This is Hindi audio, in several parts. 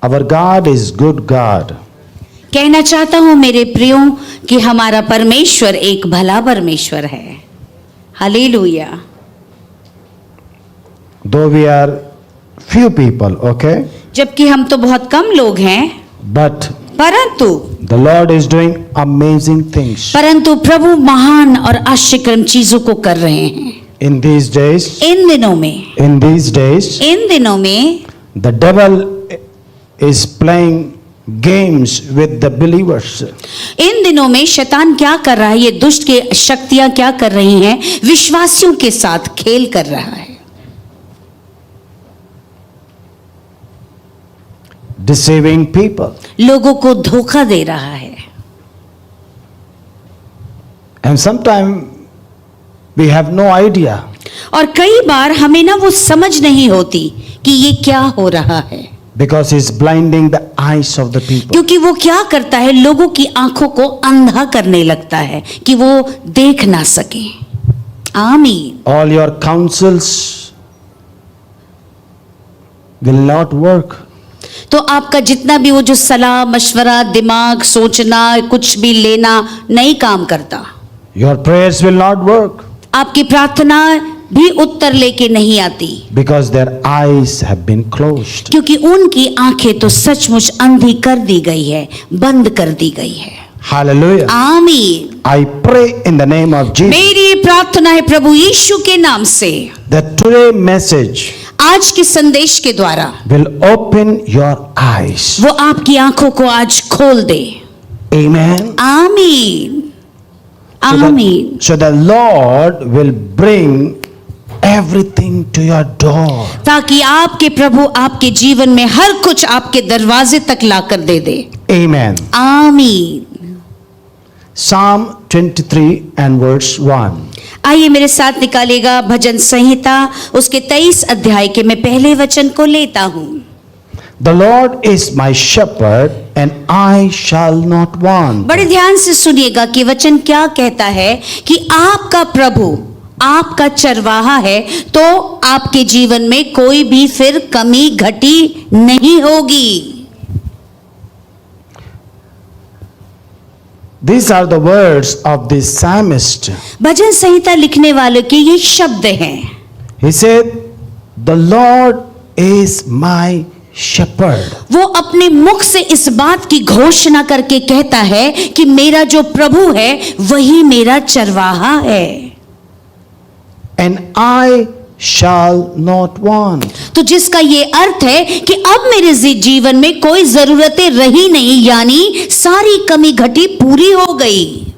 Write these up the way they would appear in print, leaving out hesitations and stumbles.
Our God is good God. कहना चाहता हूं मेरे प्रियो कि हमारा परमेश्वर एक भला परमेश्वर है। Hallelujah. Though we are few people, okay? जबकि हम तो बहुत कम लोग हैं, But परंतु the Lord is doing amazing things. प्रभु महान और आश्चर्यकरम चीजों को कर रहे हैं। In these days, इन दिनों में the devil is playing games with the believers. इन दिनों में शैतान क्या कर रहा है? ये दुष्ट की शक्तियां क्या कर रही हैं? विश्वासियों के साथ खेल कर रहा है, Deceiving people. लोगों को धोखा दे रहा है। And sometimes we have no idea. और कई बार हमें ना वो समझ नहीं होती कि ये क्या हो रहा है, Because he's blinding the eyes of the people. क्योंकि वो क्या करता है? लोगों की आंखों को अंधा करने लगता है कि वो देख ना सके। आमीन। All your counsels will not work. तो आपका जितना भी वो जो सलाह मशवरा, दिमाग, सोचना, कुछ भी लेना नहीं काम करता। Your prayers will not work. आपकी प्रार्थना भी उत्तर लेके नहीं आती, Because their eyes have been closed. क्योंकि उनकी आंखें तो सचमुच अंधी कर दी गई है, बंद कर दी गई है। Hallelujah. आमीन। I pray in the name of Jesus मेरी प्रार्थना है प्रभु यीशु के नाम से, that today message आज के संदेश के द्वारा will open your eyes. वो आपकी आंखों को आज खोल दे। Amen. आमीन, आमीन। So the Lord will bring everything to your door. ताकि आपके प्रभु आपके जीवन में हर कुछ आपके दरवाजे तक लाकर दे दे। Amen. आमीन। Psalm 23 and verse 1. आइए मेरे साथ निकालेगा भजन संहिता उसके 23 अध्याय के मैं पहले वचन को लेता हूं। The Lord is my shepherd and I shall not want. बड़े ध्यान से सुनिएगा कि वचन क्या कहता है कि आपका प्रभु आपका चरवाहा है, तो आपके जीवन में कोई भी फिर कमी घटी नहीं होगी। These are the words of this psalmist. भजन संहिता लिखने वाले के ये शब्द हैं। He said, "The Lord is my shepherd." वो अपने मुख से इस बात की घोषणा करके कहता है कि मेरा जो प्रभु है वही मेरा चरवाहा है, And I shall not want. तो जिसका ये अर्थ है कि अब मेरे जीवन में कोई जरूरतें रही नहीं, यानी सारी कमी घटी पूरी हो गई।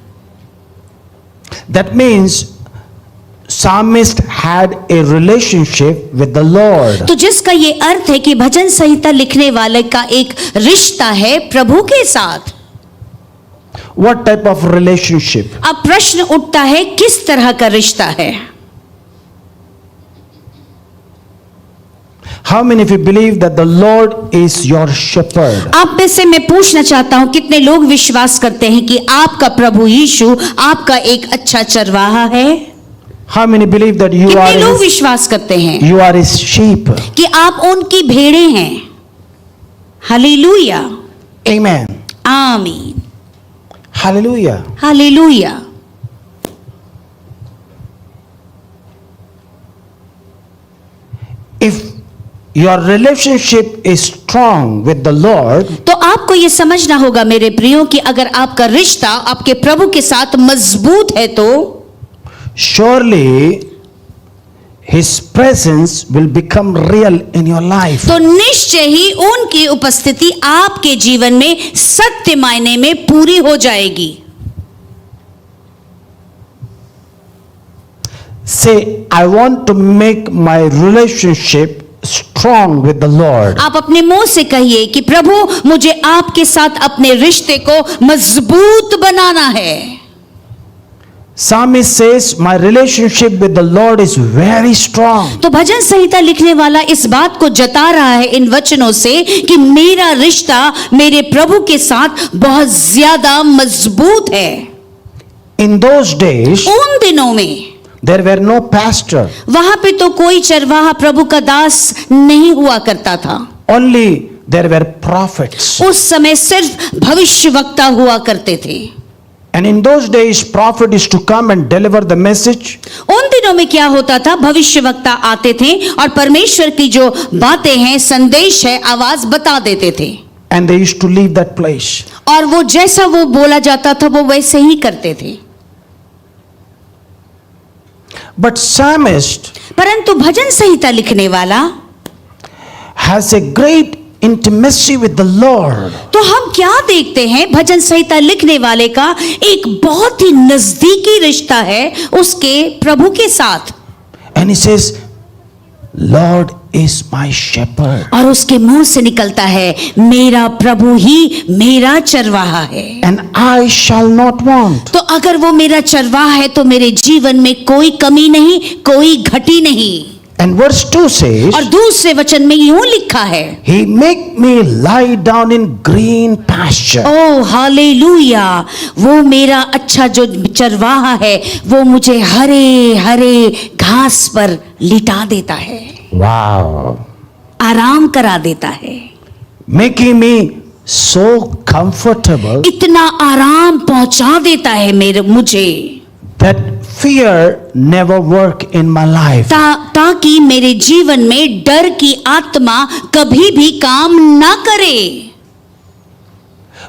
That means psalmist had a relationship with the Lord. तो जिसका ये अर्थ है कि भजन संहिता लिखने वाले का एक रिश्ता है प्रभु के साथ। What type of relationship? अब प्रश्न उठता है किस तरह का रिश्ता है? How many of you believe that the Lord is your shepherd? आप में से मैं पूछना चाहता हूं कितने लोग विश्वास करते हैं कि आपका प्रभु यीशु आपका एक अच्छा चरवाहा है? How many believe that you कितने लोग are विश्वास करते हैं his sheep? कि आप उनकी भेड़ें हैं? Hallelujah, Amen. आमीन, Hallelujah. Hallelujah. If your relationship is strong with the Lord, तो आपको ये समझना होगा मेरे प्रियो कि अगर आपका रिश्ता आपके प्रभु के साथ मजबूत है तो surely His presence will become real in your life. तो निश्चय ही उनकी उपस्थिति आपके जीवन में सत्य मायने में पूरी हो जाएगी। Say, I want to make my relationship strong with the Lord. आप अपने मुंह से कहिए कि प्रभु मुझे आपके साथ अपने रिश्ते को मजबूत बनाना है। Psalmist says, my relationship with the Lord is very strong. तो भजन संहिता लिखने वाला इस बात को जता रहा है इन वचनों से कि मेरा रिश्ता मेरे प्रभु के साथ बहुत ज्यादा मजबूत है। In those days, उन दिनों में there were no pastor. वहां पे तो कोई चरवाहा प्रभु का दास नहीं हुआ करता था। Only there were prophets. उस समय सिर्फ भविष्यवक्ता हुआ करते थे। And in those days, prophet is to come and deliver the message. उन दिनों में क्या होता था, भविष्यवक्ता आते थे और परमेश्वर की जो बातें हैं, संदेश है, आवाज बता देते थे। And they used to leave that place. और वो जैसा वो बोला जाता था वो वैसे ही करते थे। But psalmist परंतु भजन संहिता लिखने वाला has a great intimacy with the Lord. तो हम क्या देखते हैं, भजन संहिता लिखने वाले का एक बहुत ही नजदीकी रिश्ता है उसके प्रभु के साथ। And he says, Lord is my shepherd. और उसके मुंह से निकलता है, मेरा प्रभु ही मेरा चरवाहा है। And I shall not want. तो अगर वो मेरा चरवाहा है तो मेरे जीवन में कोई कमी नहीं, कोई घटी नहीं। And verse 2 says, और दूसरे वचन में यूं लिखा है, He make me lie down in green pasture. Oh hallelujah, वो मेरा अच्छा जो चरवाहा है वो मुझे हरे हरे घास पर लिटा देता है, Wow. आराम करा देता है, Making me so comfortable इतना आराम पहुंचा देता है मुझे that fear never work in my life. ताकि मेरे जीवन में डर की आत्मा कभी भी काम ना करे।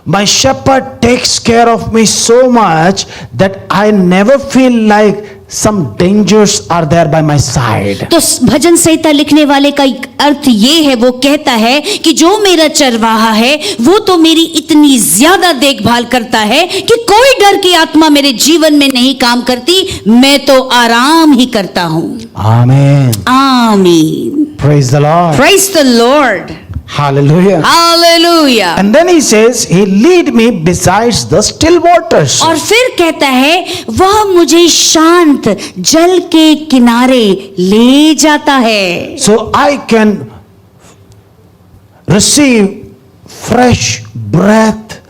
My shepherd takes care of me so much that I never feel like some dangers are there by my side. तो भजन संहिता लिखने वाले का अर्थ ये है, वो कहता है कि जो मेरा चरवाहा है वो तो मेरी इतनी ज्यादा देखभाल करता है कि कोई डर की आत्मा मेरे जीवन में नहीं काम करती, मैं तो आराम ही करता हूं। Amen. आमीन। Praise the Lord. Praise the Lord. Hallelujah. Hallelujah. And then he says, He lead me besides the still waters. और फिर कहता है, वह मुझे शांत जल के किनारे ले जाता है। So I can receive fresh breath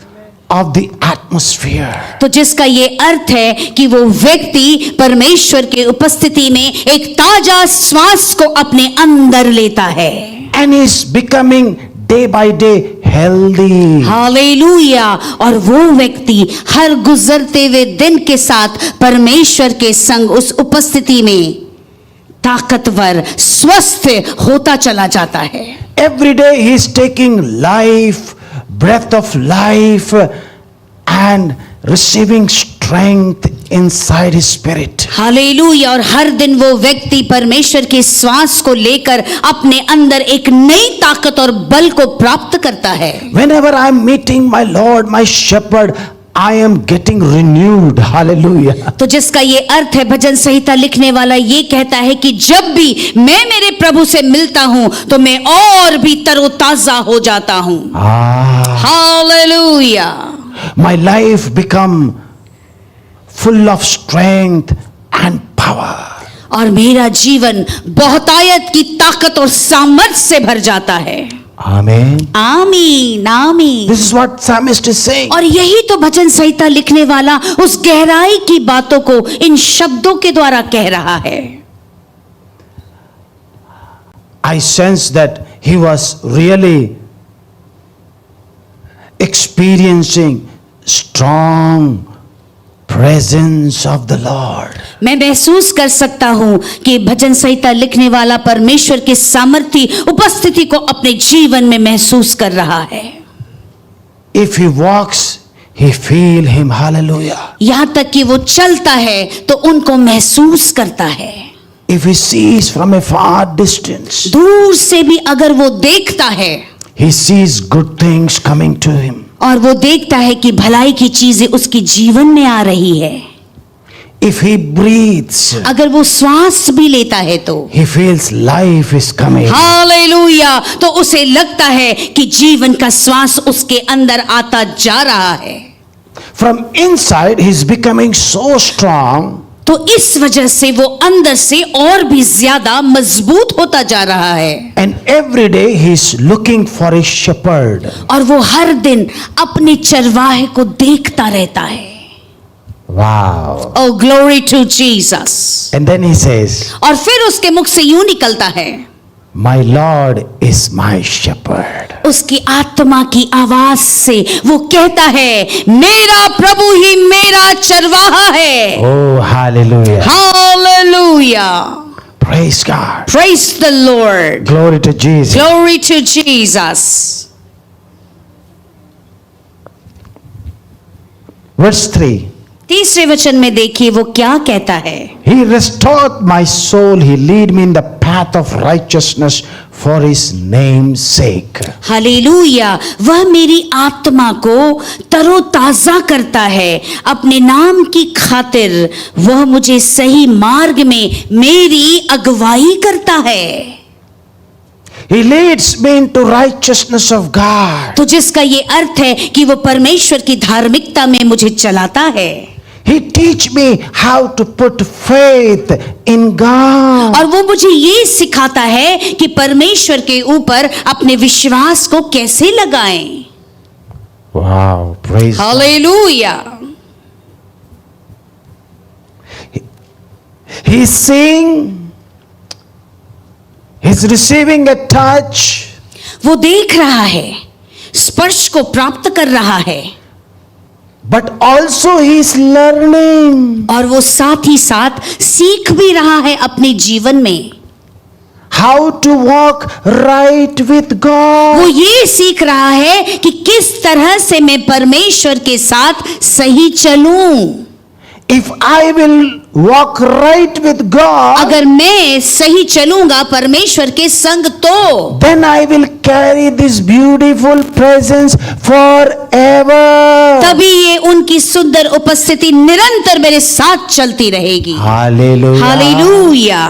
of the atmosphere. तो जिसका ये अर्थ है कि वो व्यक्ति परमेश्वर की उपस्थिति में एक ताजा श्वास को अपने अंदर लेता है। And is becoming day by day healthy. Hallelujah. और वो व्यक्ति हर गुजरते हुए दिन के साथ परमेश्वर के संग उस उपस्थिति में ताकतवर स्वस्थ होता चला जाता है। Every day he is taking life, breath of life, and receiving strength inside his spirit. Hallelujah. और हर दिन वो व्यक्ति परमेश्वर के श्वास को लेकर अपने अंदर एक नई ताकत और बल को प्राप्त करता है। Whenever I am meeting my Lord, my shepherd, I am getting renewed. Hallelujah. तो जिसका ये अर्थ है, भजन संहिता लिखने वाला ये कहता है कि जब भी मैं मेरे प्रभु से मिलता हूं तो मैं और भी तरोताजा हो जाता हूं। Hallelujah. My life become full of strength and power. और मेरा जीवन बहुतायत की ताकत और सामर्थ्य से भर जाता है। Amen. आमीन आमीन। This is what psalmist is saying. और यही तो भजन संहिता लिखने वाला उस गहराई की बातों को इन शब्दों के द्वारा कह रहा है। I sense that he was really experiencing strong presence of the Lord. मैं महसूस कर सकता हूं कि भजन संहिता लिखने वाला परमेश्वर की सामर्थी उपस्थिति को अपने जीवन में महसूस कर रहा है। If he walks, he feel him. Hallelujah. यहां तक कि वो चलता है तो उनको महसूस करता है। If he sees from a far distance, दूर से भी अगर वो देखता है, he sees good things coming to him. और वो देखता है कि भलाई की चीजें उसके जीवन में आ रही है। If he breathes, अगर वो श्वास भी लेता है तो he feels life is coming. Hallelujah. तो उसे लगता है कि जीवन का श्वास उसके अंदर आता जा रहा है। From inside, he is becoming so strong. तो इस वजह से वो अंदर से और भी ज्यादा मजबूत होता जा रहा है। And every day he is looking for his shepherd. और वो हर दिन अपने चरवाहे को देखता रहता है। Wow. Oh, glory to Jesus. And then he says, और फिर उसके मुख से यूं निकलता है, My Lord is my shepherd. उसकी आत्मा की आवाज से वो कहता है, मेरा प्रभु ही मेरा चरवाहा है। Oh, hallelujah. Hallelujah. Praise God. Praise the Lord. Glory to Jesus. Glory to Jesus. Verse 3. तीसरे वचन में देखिए वो क्या कहता है। He restored my soul. He lead me in the path of righteousness for his name's sake. Hallelujah, वह मेरी आत्मा को तरोताजा करता है, अपने नाम की खातिर वह मुझे सही मार्ग में मेरी अगुवाई करता है। He leads me into righteousness of God. तो जिसका ये अर्थ है कि वो परमेश्वर की धार्मिकता में मुझे चलाता है। He teach me how to put faith in God. और वो मुझे ये सिखाता है कि परमेश्वर के ऊपर अपने विश्वास को कैसे लगाएं। Wow, praise God. Hallelujah. He's seeing, he's receiving a touch. वो देख रहा है, स्पर्श को प्राप्त कर रहा है, But also he is learning और वो साथ ही साथ सीख भी रहा है अपने जीवन में। how to walk right with वो God. ये सीख रहा है कि किस तरह से मैं परमेश्वर के साथ सही चलूं। If I will walk right with God, अगर मैं सही चलूंगा परमेश्वर के संग तो then I will carry this beautiful presence forever. तभी ये उनकी सुंदर उपस्थिति निरंतर मेरे साथ चलती रहेगी। Hallelujah. Hallelujah,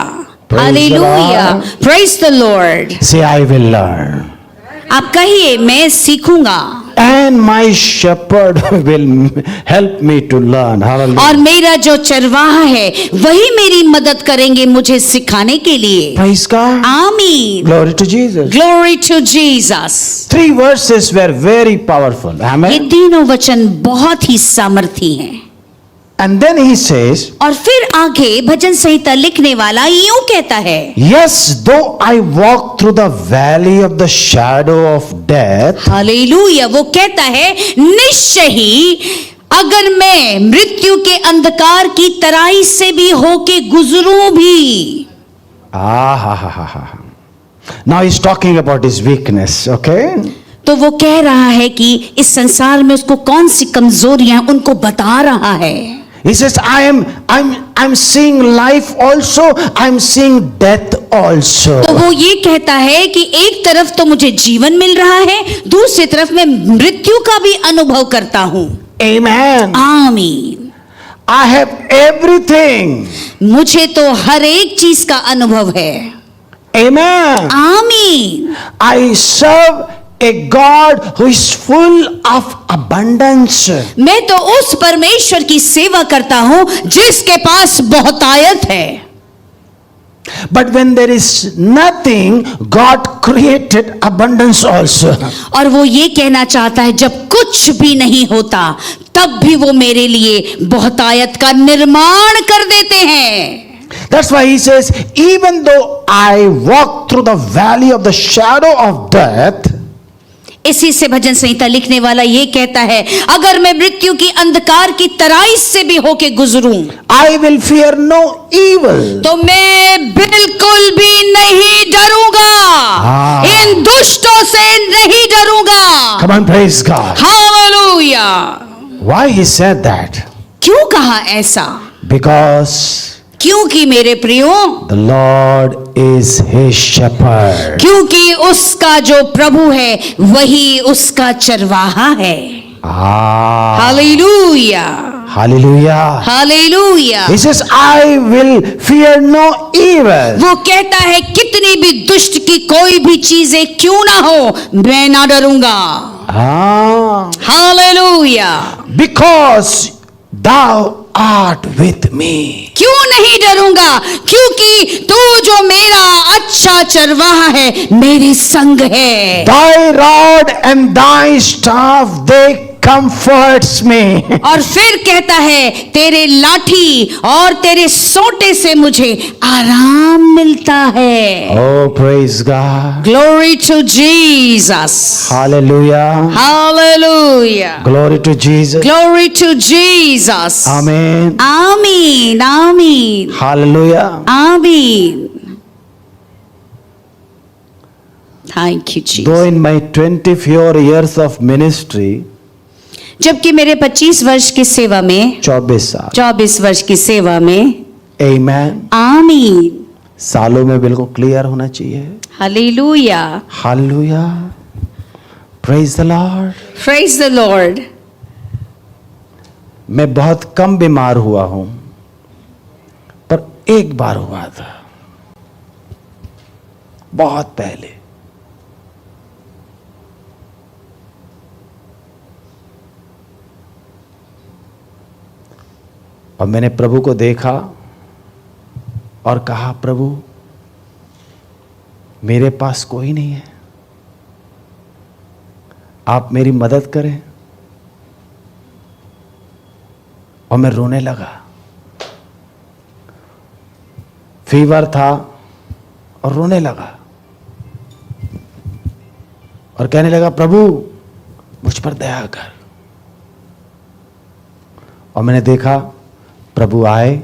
Praise the hallelujah, Lord. Praise the Lord. Say, I will learn. आप कहिए, मैं सीखूंगा And my shepherd will help me to learn. Hallelujah. और मेरा जो चरवाहा है वही मेरी मदद करेंगे मुझे सिखाने के लिए। Praise God. आमीन। Glory to Jesus. Glory to Jesus. 3 verses were very powerful. ये Amen. तीनों वचन बहुत ही सामर्थी हैं। And then he says, और फिर आगे भजन संहिता लिखने वाला यूं कहता है, yes, though I walk through the valley of the shadow of death, hallelujah, वो कहता है निश्चय ही अगर मैं मृत्यु के अंधकार की तराई से भी होके गुजरूं भी। Now he's talking about his weakness, okay? तो वो कह रहा है कि इस संसार में उसको कौन सी कमजोरियां उनको बता रहा है। He says, I'm seeing life also, I'm seeing death also. तो वो ये कहता है कि एक तरफ तो मुझे जीवन मिल रहा है, दूसरी तरफ मैं मृत्यु का भी अनुभव करता हूं। Amen. आमीन। I have everything. मुझे तो हर एक चीज का अनुभव है। Amen. आमीन। I serve a God who is full of abundance. मैं तो उस परमेश्वर की सेवा करता हूं जिसके पास बहुतायत है। But when there is nothing, God created abundance also. और वो ये कहना चाहता है जब कुछ भी नहीं होता तब भी वो मेरे लिए बहुतायत का निर्माण कर देते हैं। That's why he says, even though I walk through the valley of the shadow of death, इसी से भजन संहिता लिखने वाला ये कहता है, अगर मैं मृत्यु की अंधकार की तराई से भी होके गुजरूं, I will fear no evil. तो मैं बिल्कुल भी नहीं डरूंगा। हाँ। इन दुष्टों से नहीं डरूंगा। Come on, praise God. Hallelujah. Why he said that? क्यों कहा ऐसा? Because क्योंकि मेरे प्रियो, the Lord is his shepherd. क्योंकि उसका जो प्रभु है वही उसका चरवाहा है। Hallelujah, Hallelujah. Hallelujah. He says, I will fear no evil. वो कहता है कितनी भी दुष्ट की कोई भी चीजें क्यों ना हो, मैं ना डरूंगा। Hallelujah. Because thou art with me. क्यों नहीं डरूंगा? क्योंकि तू जो मेरा अच्छा चरवाहा है मेरे संग है। Thy rod and thy staff, they comforts me. और फिर कहता है तेरे लाठी और तेरे सोटे से मुझे आराम मिलता है। Oh, praise God. Glory to Jesus. Hallelujah. Hallelujah. Glory to Jesus. Glory to Jesus. Amen. Amen. Amen. Hallelujah. Amen. Thank you, Jesus. Though in my 24 years of ministry, जबकि मेरे 25 वर्ष की सेवा में 24 साल, 24 वर्ष की सेवा में Amen. आमीन। सालों में बिल्कुल क्लियर होना चाहिए। Hallelujah. Hallelujah. Praise the Lord. Praise the Lord. मैं बहुत कम बीमार हुआ हूं, पर एक बार हुआ था, बहुत पहले। और मैंने प्रभु को देखा और कहा, प्रभु मेरे पास कोई नहीं है, आप मेरी मदद करें। और मैं रोने लगा, फीवर था और रोने लगा और कहने लगा, प्रभु मुझ पर दया कर। और मैंने देखा प्रभु आए,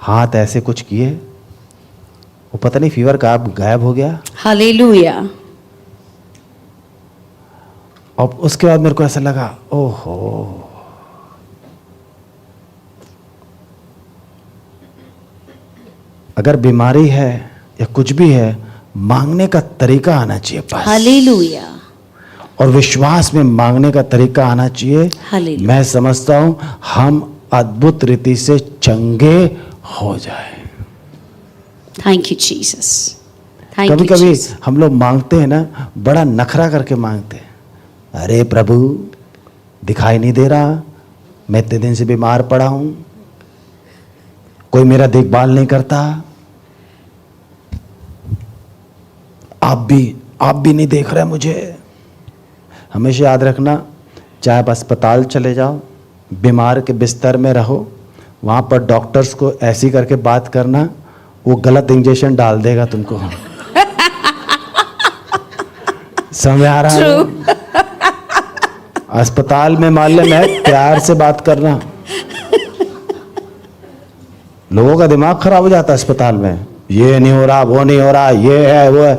हाथ ऐसे कुछ किए, वो पता नहीं फीवर कब गायब हो गया। हालेलुया। और उसके बाद मेरे को ऐसा लगा, ओहो, अगर बीमारी है या कुछ भी है, मांगने का तरीका आना चाहिए पास। हालेलुया। और विश्वास में मांगने का तरीका आना चाहिए। हालेलुया। मैं समझता हूं हम अद्भुत रीति से चंगे हो जाए। Thank you Jesus. थैंक कभी यू कभी जीसस। हम लोग मांगते हैं ना, बड़ा नखरा करके मांगते हैं। अरे प्रभु दिखाई नहीं दे रहा, मैं इतने दिन से बीमार पड़ा हूं, कोई मेरा देखभाल नहीं करता, आप भी नहीं देख रहे मुझे। हमेशा याद रखना, चाहे आप अस्पताल चले जाओ, बीमार के बिस्तर में रहो, वहां पर डॉक्टर्स को ऐसी करके बात करना, वो गलत इंजेक्शन डाल देगा तुमको। समझ आ रहा है? अस्पताल में मान ले, मैं प्यार से बात करना, लोगों का दिमाग खराब हो जाता है अस्पताल में, ये नहीं हो रहा, वो नहीं हो रहा, ये है वो है,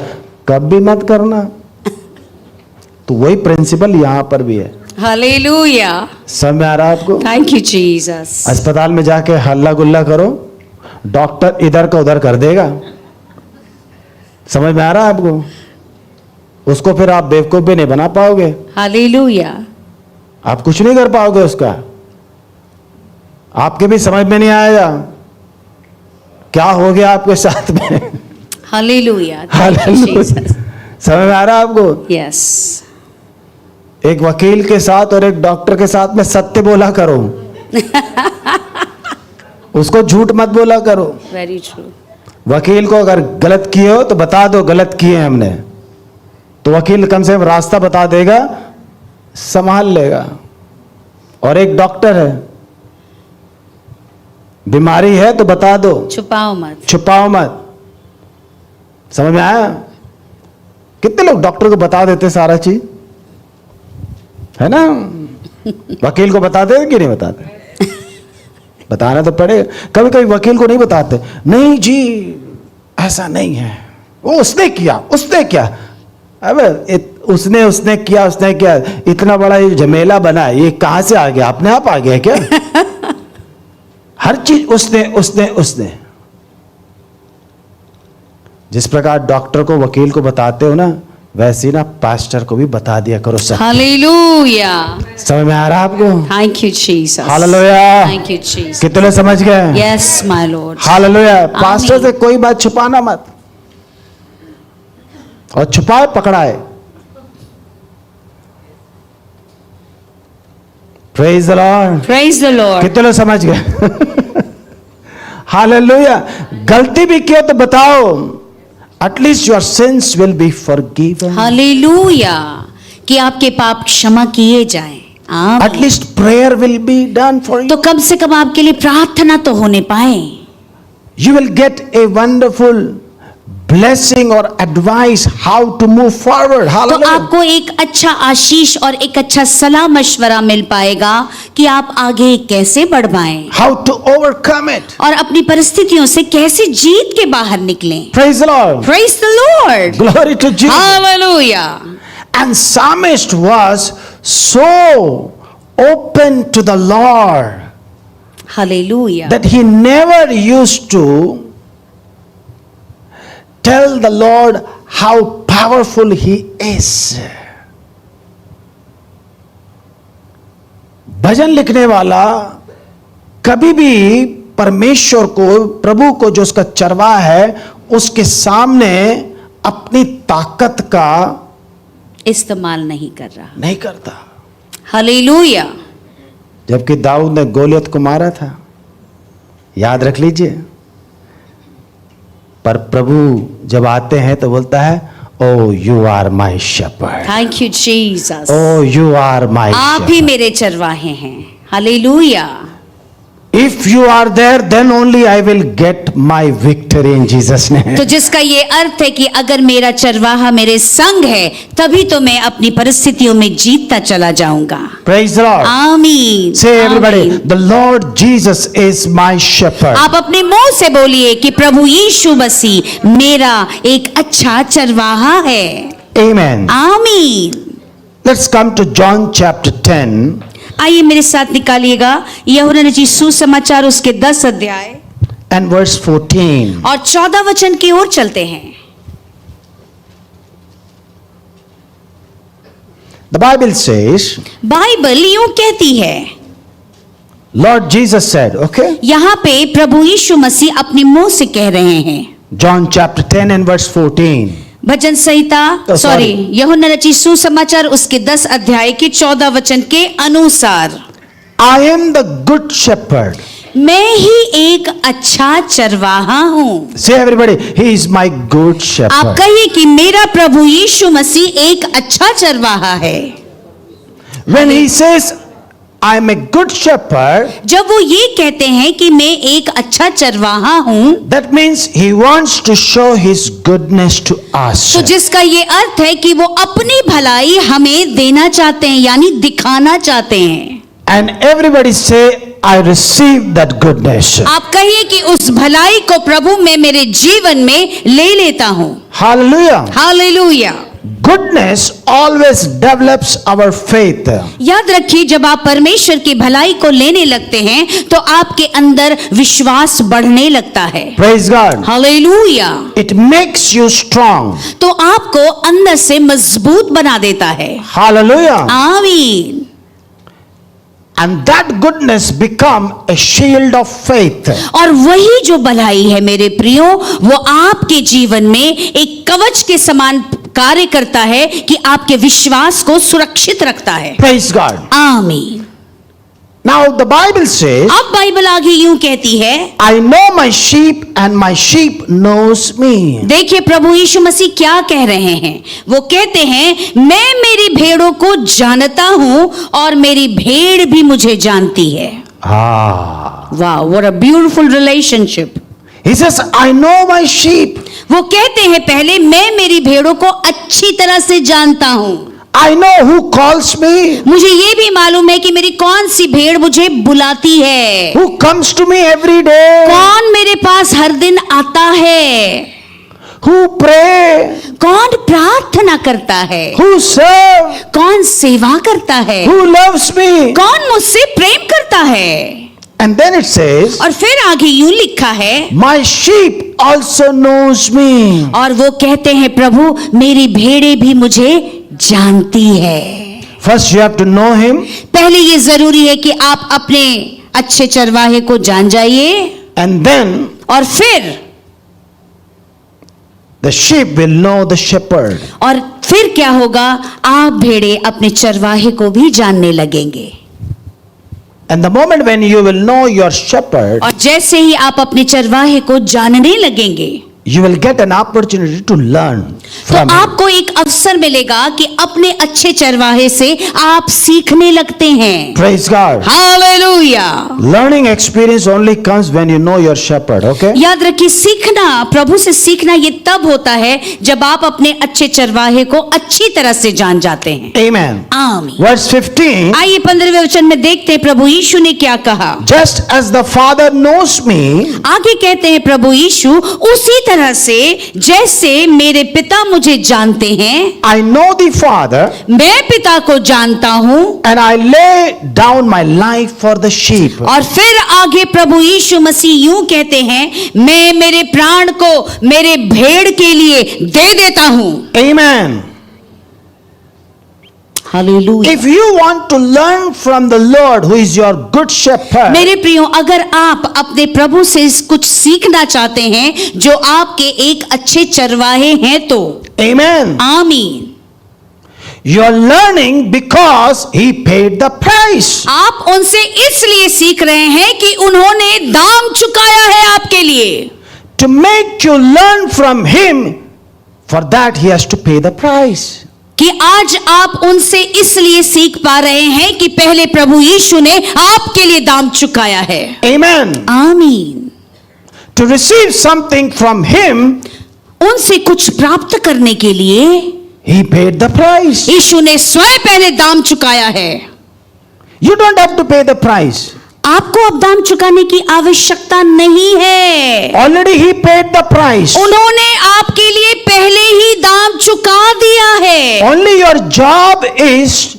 कभी मत करना। तो वही प्रिंसिपल यहां पर भी है। हालेलुया। समझ में आ रहा है आपको? Thank you Jesus. अस्पताल में जाके हल्ला गुल्ला करो, डॉक्टर इधर का उधर कर देगा। समझ में आ रहा है आपको? उसको फिर आप बेवकूफ भी नहीं बना पाओगे, हालेलुया। आप कुछ नहीं कर पाओगे उसका, आपके भी समझ में नहीं आएगा क्या हो गया आपके साथ में। हालेलुया। हालेलुया। समझ में आ रहा है आपको? यस। एक वकील के साथ और एक डॉक्टर के साथ में सत्य बोला करो, उसको झूठ मत बोला करो। Very true. वकील को अगर गलत किए हो तो बता दो गलत किए हैं हमने, तो वकील कम से कम रास्ता बता देगा, संभाल लेगा। और एक डॉक्टर है, बीमारी है तो बता दो, छुपाओ मत। छुपाओ मत। समझ में आया? कितने लोग डॉक्टर को बता देते सारा चीज, है ना? वकील को बताते कि नहीं बताते? बताना तो पड़ेगा। कभी कभी वकील को नहीं बताते, नहीं जी ऐसा नहीं है, वो उसने किया, उसने क्या, अबे उसने किया, इतना बड़ा ये झमेला बना है, ये कहां से आ गया? अपने आप आ गया क्या? हर चीज उसने। जिस प्रकार डॉक्टर को वकील को बताते हो ना, वैसे ना पास्टर को भी बता दिया करो सब। हालेलुया। समझ में आ रहा है आपको? Thank you Jesus. Hallelujah. Thank you Jesus. कितने समझ गए? Yes my Lord. Hallelujah. Pastor से कोई बात छुपाना मत, और छुपाए पकड़ाए। Praise the Lord. Praise the Lord. कितने लोग समझ गए? हालेलुया। गलती भी किया तो बताओ, at least your sins will be forgiven. Hallelujah. कि आपके पाप क्षमा किए जाएं। आमीन। At least prayer will be done for you. तो कम से कम आपके लिए प्रार्थना तो होने पाए। You will get a wonderful blessing or advice how to move forward. तो Hallelujah. आपको एक अच्छा आशीष और एक अच्छा सलाह मशवरा मिल पाएगा कि आप आगे कैसे बढ़ पाएं How to overcome it. और अपनी परिस्थितियों से कैसे जीत के बाहर निकलें। Praise the Lord. Praise the Lord. Glory to Jesus. Hallelujah. And psalmist was so open to the Lord Hallelujah. that he never used to tell the Lord how powerful he is. भजन लिखने वाला कभी भी परमेश्वर को, प्रभु को, जो उसका चरवाहा है, उसके सामने अपनी ताकत का इस्तेमाल नहीं कर रहा। नहीं करता। हालेलुया। जबकि दाऊद ने गोलियत को मारा था, याद रख लीजिए। पर प्रभु जब आते हैं तो बोलता है, O you are my shepherd, thank you Jesus. O you are my आप ही मेरे चरवाहे हैं। Hallelujah. If you are there then only I will get my victory in Jesus name. तो जिसका ये अर्थ है कि अगर मेरा चरवाहा मेरे संग है तभी तो मैं अपनी परिस्थितियों में जीतता चला जाऊंगा। Praise the Lord. आमीन। से एवरीबॉडी, आमीन। The Lord Jesus is my shepherd. आप अपने मुंह से बोलिए कि प्रभु यीशु मसीह मेरा एक अच्छा चरवाहा है। आमेन। आमीन। Let's come to John chapter 10 आइए मेरे साथ निकालिएगा यूहन्ना रचित सुसमाचार उसके 10 अध्याय and verse 14. और 14 वचन की ओर चलते हैं। The Bible says, बाइबल यूं कहती है, Lord Jesus said, okay? यहाँ पे प्रभु यीशु मसीह अपने मुंह से कह रहे हैं। John chapter 10 and verse 14. Bhajan Samhita Oh, sorry. यूहन्ना रचित सुसमाचार उसके 10 अध्याय के 14 वचन के अनुसार, I am the good shepherd. मैं ही एक अच्छा चरवाहा हूँ। Say everybody, he is my good आप shepherd. कहिए कि मेरा प्रभु यीशु मसीह एक अच्छा चरवाहा है। When he says, I am a good shepherd, जब वो ये कहते हैं कि मैं एक अच्छा चरवाहा हूँ, that means he wants to show his goodness to us. तो जिसका ये अर्थ है कि वो अपनी भलाई हमें देना चाहते हैं, यानी दिखाना चाहते हैं। And everybody say, I receive that goodness. आप कहिए कि उस भलाई को प्रभु मैं मेरे जीवन में ले लेता हूँ। Hallelujah. Hallelujah. Goodness always develops our faith. याद रखिए, जब आप परमेश्वर की भलाई को लेने लगते हैं तो आपके अंदर विश्वास बढ़ने लगता है। Praise God. Hallelujah. It makes you strong. तो आपको अंदर से मजबूत बना देता है। Hallelujah. आमीन। And that goodness become a shield of faith. और वही जो भलाई है मेरे प्रियो, वो आपके जीवन में एक कवच के समान कार्य करता है कि आपके विश्वास को सुरक्षित रखता है। Praise God. आमीन। Now the Bible says, अब बाइबल आगे यूं कहती है, I know my sheep and my sheep knows me. देखिए प्रभु यीशु मसीह क्या कह रहे हैं। वो कहते हैं, मैं मेरी भेड़ों को जानता हूं और मेरी भेड़ भी मुझे जानती है। Ah. वाह, what a beautiful relationship. He says, I know my sheep. वो कहते हैं, पहले मैं मेरी भेड़ों को अच्छी तरह से जानता हूं। I know who calls me. मुझे ये भी मालूम है कि मेरी कौन सी भेड़ मुझे बुलाती है, Who comes to me every day. कौन मेरे पास हर दिन आता है, Who pray. कौन प्रार्थना करता है, Who serve. कौन सेवा करता है, Who loves me. कौन मुझसे प्रेम करता है। And then it says, और फिर आगे यूं लिखा है, my sheep also knows me. और वो कहते हैं, प्रभु मेरी भेड़ें भी मुझे जानती है। First you have to know him. पहले ये जरूरी है कि आप अपने अच्छे चरवाहे को जान जाइए, And then और फिर the sheep will know the shepherd. और फिर क्या होगा, आप भेड़े अपने चरवाहे को भी जानने लगेंगे। And the moment when you will know your shepherd, और जैसे ही आप अपने चरवाहे को जानने लगेंगे, you will get an opportunity to learn तो from him. आपको एक अवसर मिलेगा कि अपने अच्छे चरवाहे से आप सीखने लगते हैं। Praise God. Hallelujah. Learning experience only comes when you know your shepherd, okay? याद रखिए, सीखना, प्रभु से सीखना ये तब होता है जब आप अपने अच्छे चरवाहे को अच्छी तरह से जान जाते हैं। Amen. आमीन। Verse 15, आइए 15वें वचन में देखते हैं प्रभु यीशु ने क्या कहा। just as the Father knows me, आगे कहते हैं प्रभु यीशु, उसी तरह से जैसे मेरे पिता मुझे जानते हैं, I know the Father, मैं पिता को जानता हूं। and I lay down my life for the sheep. और फिर आगे प्रभु यीशु मसीह यूं कहते हैं, मैं मेरे प्राण को मेरे भेड़ के लिए दे देता हूं। Amen. Hallelujah. If you want to learn from the Lord who is your good shepherd, मेरे प्रियो, अगर आप अपने प्रभु से कुछ सीखना चाहते हैं जो आपके एक अच्छे चरवाहे हैं तो amen. आमीन। You are learning because he paid the price. आप उनसे इसलिए सीख रहे हैं कि उन्होंने दाम चुकाया है आपके लिए। To make you learn from him, for that he has to pay the price. कि आज आप उनसे इसलिए सीख पा रहे हैं कि पहले प्रभु यीशु ने आपके लिए दाम चुकाया है। Amen. आमीन। To receive something from him, उनसे कुछ प्राप्त करने के लिए he paid the price. यीशु ने स्वयं पहले दाम चुकाया है। You don't have to pay the price. आपको अब दाम चुकाने की आवश्यकता नहीं है। Already he paid the price. उन्होंने आपके लिए पहले ही दाम चुका दिया है। Only your job is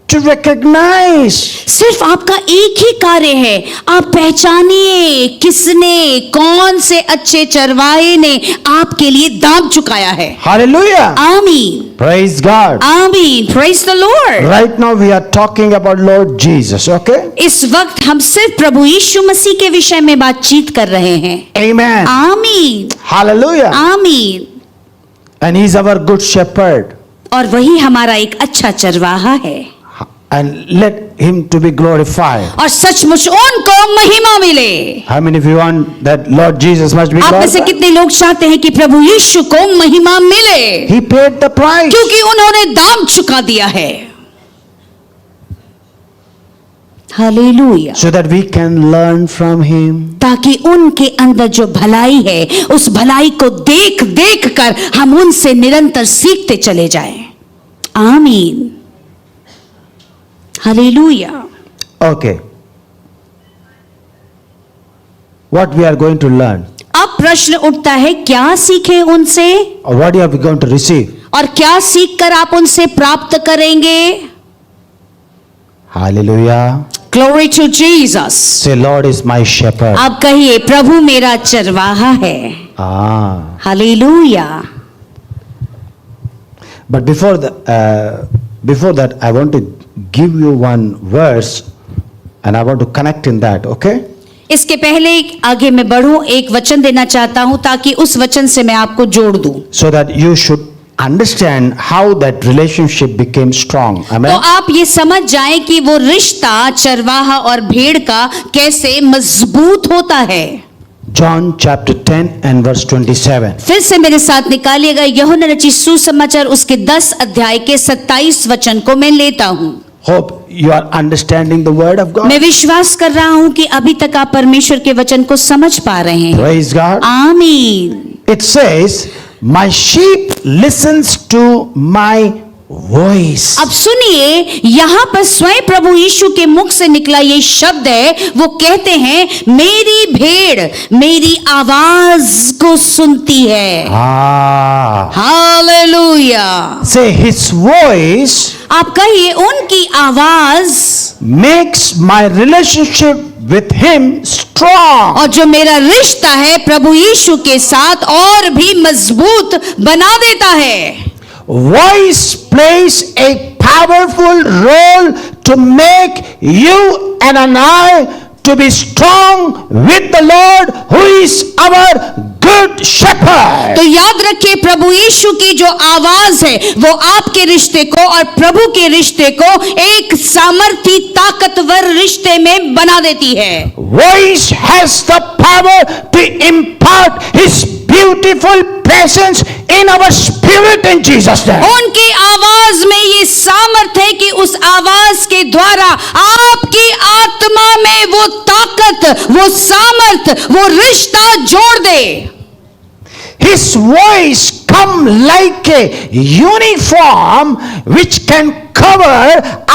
to recognize. सिर्फ आपका एक ही कार्य है, आप पहचानिए किसने, कौन से अच्छे चरवाहे ने आपके लिए दाम चुकाया है। Hallelujah. आमीन। Praise God. आमीन। Praise the Lord। Right now we are talking about Lord Jesus, okay? इस वक्त हम सिर्फ प्रभु यीशु मसीह के विषय में बातचीत कर रहे हैं। Amen. आमीन। Hallelujah. आमीन। And he's our good shepherd. और वही हमारा एक अच्छा चरवाहा है। And let him to be glorified. और सचमुच उनको महिमा मिले। How many of you want that Lord Jesus must be आप में से glorified? कितने लोग चाहते हैं कि प्रभु यीशु को महिमा मिले, He paid the price. क्योंकि उन्होंने दाम चुका दिया है। Hallelujah. So that we can learn from him. ताकि उनके अंदर जो भलाई है, उस भलाई को देख देख कर हम उनसे निरंतर सीखते चले जाएं। आमीन। Hallelujah. Okay. What we are going to learn? अब प्रश्न उठता है, क्या सीखें उनसे Or what are we going to receive? और क्या सीख कर आप उनसे प्राप्त करेंगे। Hallelujah. Glory to Jesus। Say, Lord is my shepherd. आप कहिए, प्रभु मेरा चरवाहा है। Ah. Hallelujah. But before that, I want to give you one verse, and I want to connect in that. Okay? इसके पहले आगे मैं बढ़ूं, एक वचन देना चाहता हूं ताकि उस वचन से मैं आपको जोड़ दूं। So that you should understand how that relationship became strong. तो Amen. आप ये समझ जाएं कि वो रिश्ता चरवाहा और भेड़ का कैसे मजबूत होता है। John chapter 10 and verse 27. फिर से मेरे साथ निकालिएगा यूहन्ना रचित सुसमाचार उसके 10 अध्याय के 27 वचन को मैं लेता हूं। Hope you are understanding the word of God. मैं विश्वास कर रहा हूं कि अभी तक आप परमेश्वर के वचन को समझ पा रहे हैं। Praise God. आमीन। It says, my sheep listens to my voice. अब सुनिए, यहाँ पर स्वयं प्रभु यीशु के मुख से निकला ये शब्द है। वो कहते हैं, मेरी भेड़ मेरी आवाज को सुनती है। Ah. Hallelujah. Say his voice आप कहिए, उनकी आवाज makes my relationship with him strong. और जो मेरा रिश्ता है प्रभु यीशु के साथ और भी मजबूत बना देता है। Voice plays a powerful role to make you and I to be strong with the Lord who is our good shepherd. तो याद रखिए, प्रभु यीशु की जो आवाज है वो आपके रिश्ते को और प्रभु के रिश्ते को एक सामर्थी ताकतवर रिश्ते में बना देती है। Voice has the power to impart his beautiful presence in our spirit in Jesus' name. उनकी आवाज में ये सामर्थ है कि उस आवाज के द्वारा आपकी आत्मा में वो ताकत, वो सामर्थ, वो रिश्ता जोड़ दे। His voice come like a uniform which can cover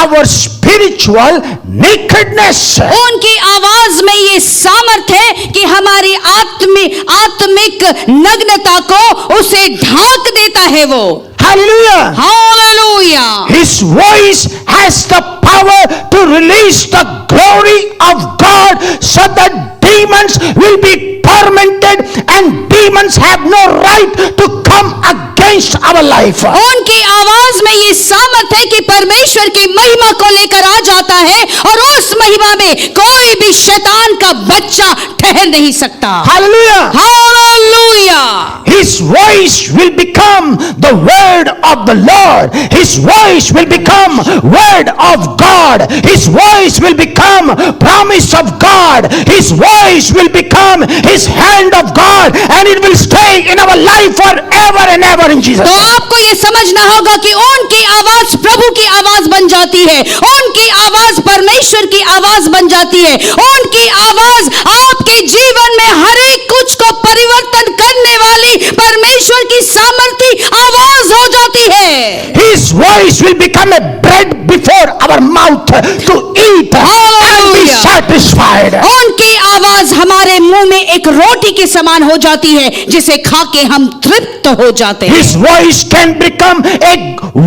our spiritual nakedness. उनकी आवाज में ये सामर्थ है कि हमारी आत्मिक नग्नता को उसे ढांक देता है वो। Hallelujah. Hallelujah. His voice has the power to release the glory of God so that demons will be tormented and demons have no right to come against our life. उनकी आवाज में ये सामर्थ है कि परमेश्वर की महिमा को लेकर आ जाता है और उस महिमा में कोई भी शैतान का बच्चा ठहर नहीं सकता। Hallelujah. Hallelujah. His voice will become the word of the Lord. His voice will become word of God. His voice will become promise of God. His voice will become his hand of God, and it will stay in our life forever and ever in Jesus' तो name. आपको ये समझना होगा कि उनकी आवाज प्रभु की आवाज बन जाती है, उनकी आवाज परमेश्वर की आवाज बन जाती है, उनकी आवाज आपके जीवन में हर एक कुछ को परिवर्तन करने वाली परमेश्वर की सामर्थी आवाज हो जाती है। His voice will become a bread before our mouth to eat and be Hallelujah. satisfied. उनकी आवाज हमारे मुंह में एक रोटी के समान हो जाती है जिसे खा के हम तृप्त हो जाते हैं। His voice can become a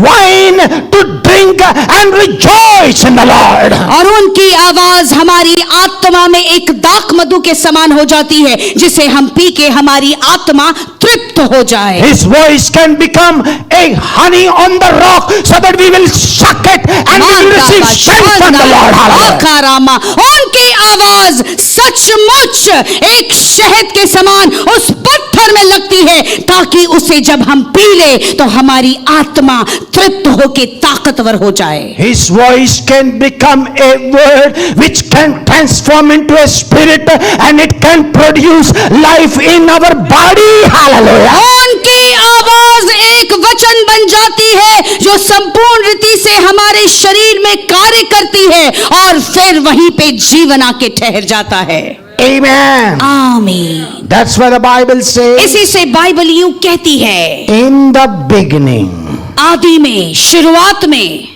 wine to drink and rejoice in the Lord. और उनकी आवाज हमारी आत्मा में एक दाख मधु के समान हो जाती है जिसे हम पी के हमारी आत्मा तृप्त हो जाए। His voice can become a honey on the rock so that we will suck it and we will receive strength from the Lord. Hallelujah. आकारामा, उनकी आवाज सचमुच एक शहद के समान उस पत्थर में लगती है ताकि उसे जब हम पी ले तो हमारी आत्मा तृप्त होके ताकतवर हो जाए। His voice can become a word which can transform into a spirit and it can produce life in our body. Hallelujah. उनकी आवाज एक वचन बन जाती है जो संपूर्ण रीति से हमारे शरीर में कार्य करती है और फिर वहीं पे जीवन आके ठहर जाता है। Amen. आमीन। That's why the Bible says, इसी से बाइबल यूं कहती है, in the beginning, आदि में, शुरुआत में,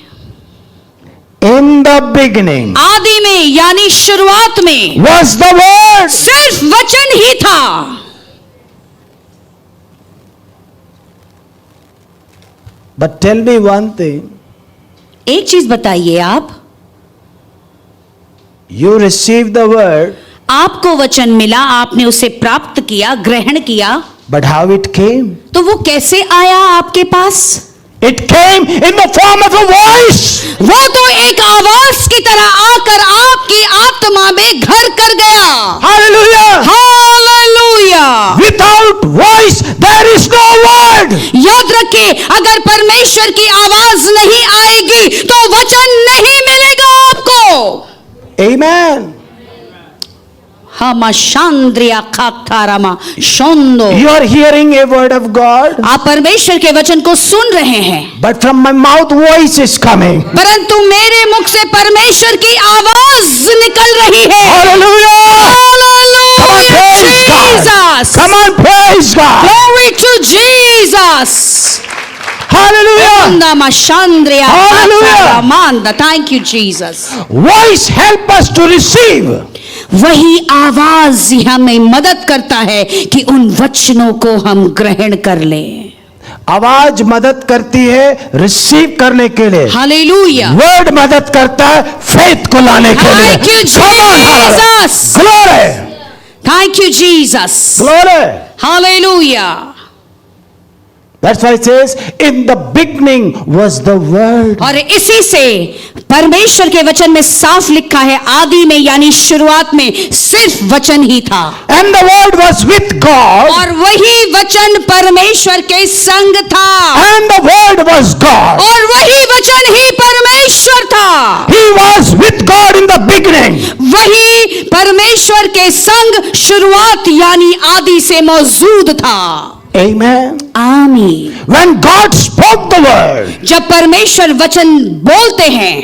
in the beginning आदि में यानी शुरुआत में was the word. सिर्फ वचन ही था। But tell me one thing, एक चीज बताइए, आप you received the word, आपको वचन मिला, आपने उसे प्राप्त किया, ग्रहण किया, but how it came? तो वो कैसे आया आपके पास? It came in the form of a voice. वो तो एक आवाज की तरह आकर आपकी आत्मा में घर कर गया। Hallelujah. Hallelujah. Without voice, there is no word. याद रखिए, अगर परमेश्वर की आवाज नहीं आएगी तो वचन नहीं मिलेगा आपको। Amen. हमा शांद्रिया खातारामा शोंदो। You are hearing a word of God, आप परमेश्वर के वचन को सुन रहे हैं, but from my mouth voice is coming. परंतु मेरे मुख से परमेश्वर की आवाज निकल रही है। Hallelujah. Hallelujah, Jesus. Come on, praise God. Glory to Jesus. Hallelujah. Andama Shandriya Hallelujah. Kataramanda. Thank you, Jesus. Voice help us to receive. वही आवाज ही हमें मदद करता है कि उन वचनों को हम ग्रहण कर लें। आवाज मदद करती है रिसीव करने के लिए, हालेलुया। वर्ड मदद करता है फेथ को लाने के लिए। Thank you, Come on, hallelujah. Jesus. Glory. Thank you, Jesus. Glory. Hallelujah. That's why it says, in the beginning was the Word. और इसी से परमेश्वर के वचन में साफ लिखा है, आदि में यानी शुरुआत में सिर्फ वचन ही था, And the Word was with God. और वही वचन परमेश्वर के संग था, And the Word was God. और वही वचन ही परमेश्वर था। He was with God in the beginning. वही परमेश्वर के संग शुरुआत यानी आदि से मौजूद था। Amen. आमीन। When God spoke the Word, जब परमेश्वर वचन बोलते हैं,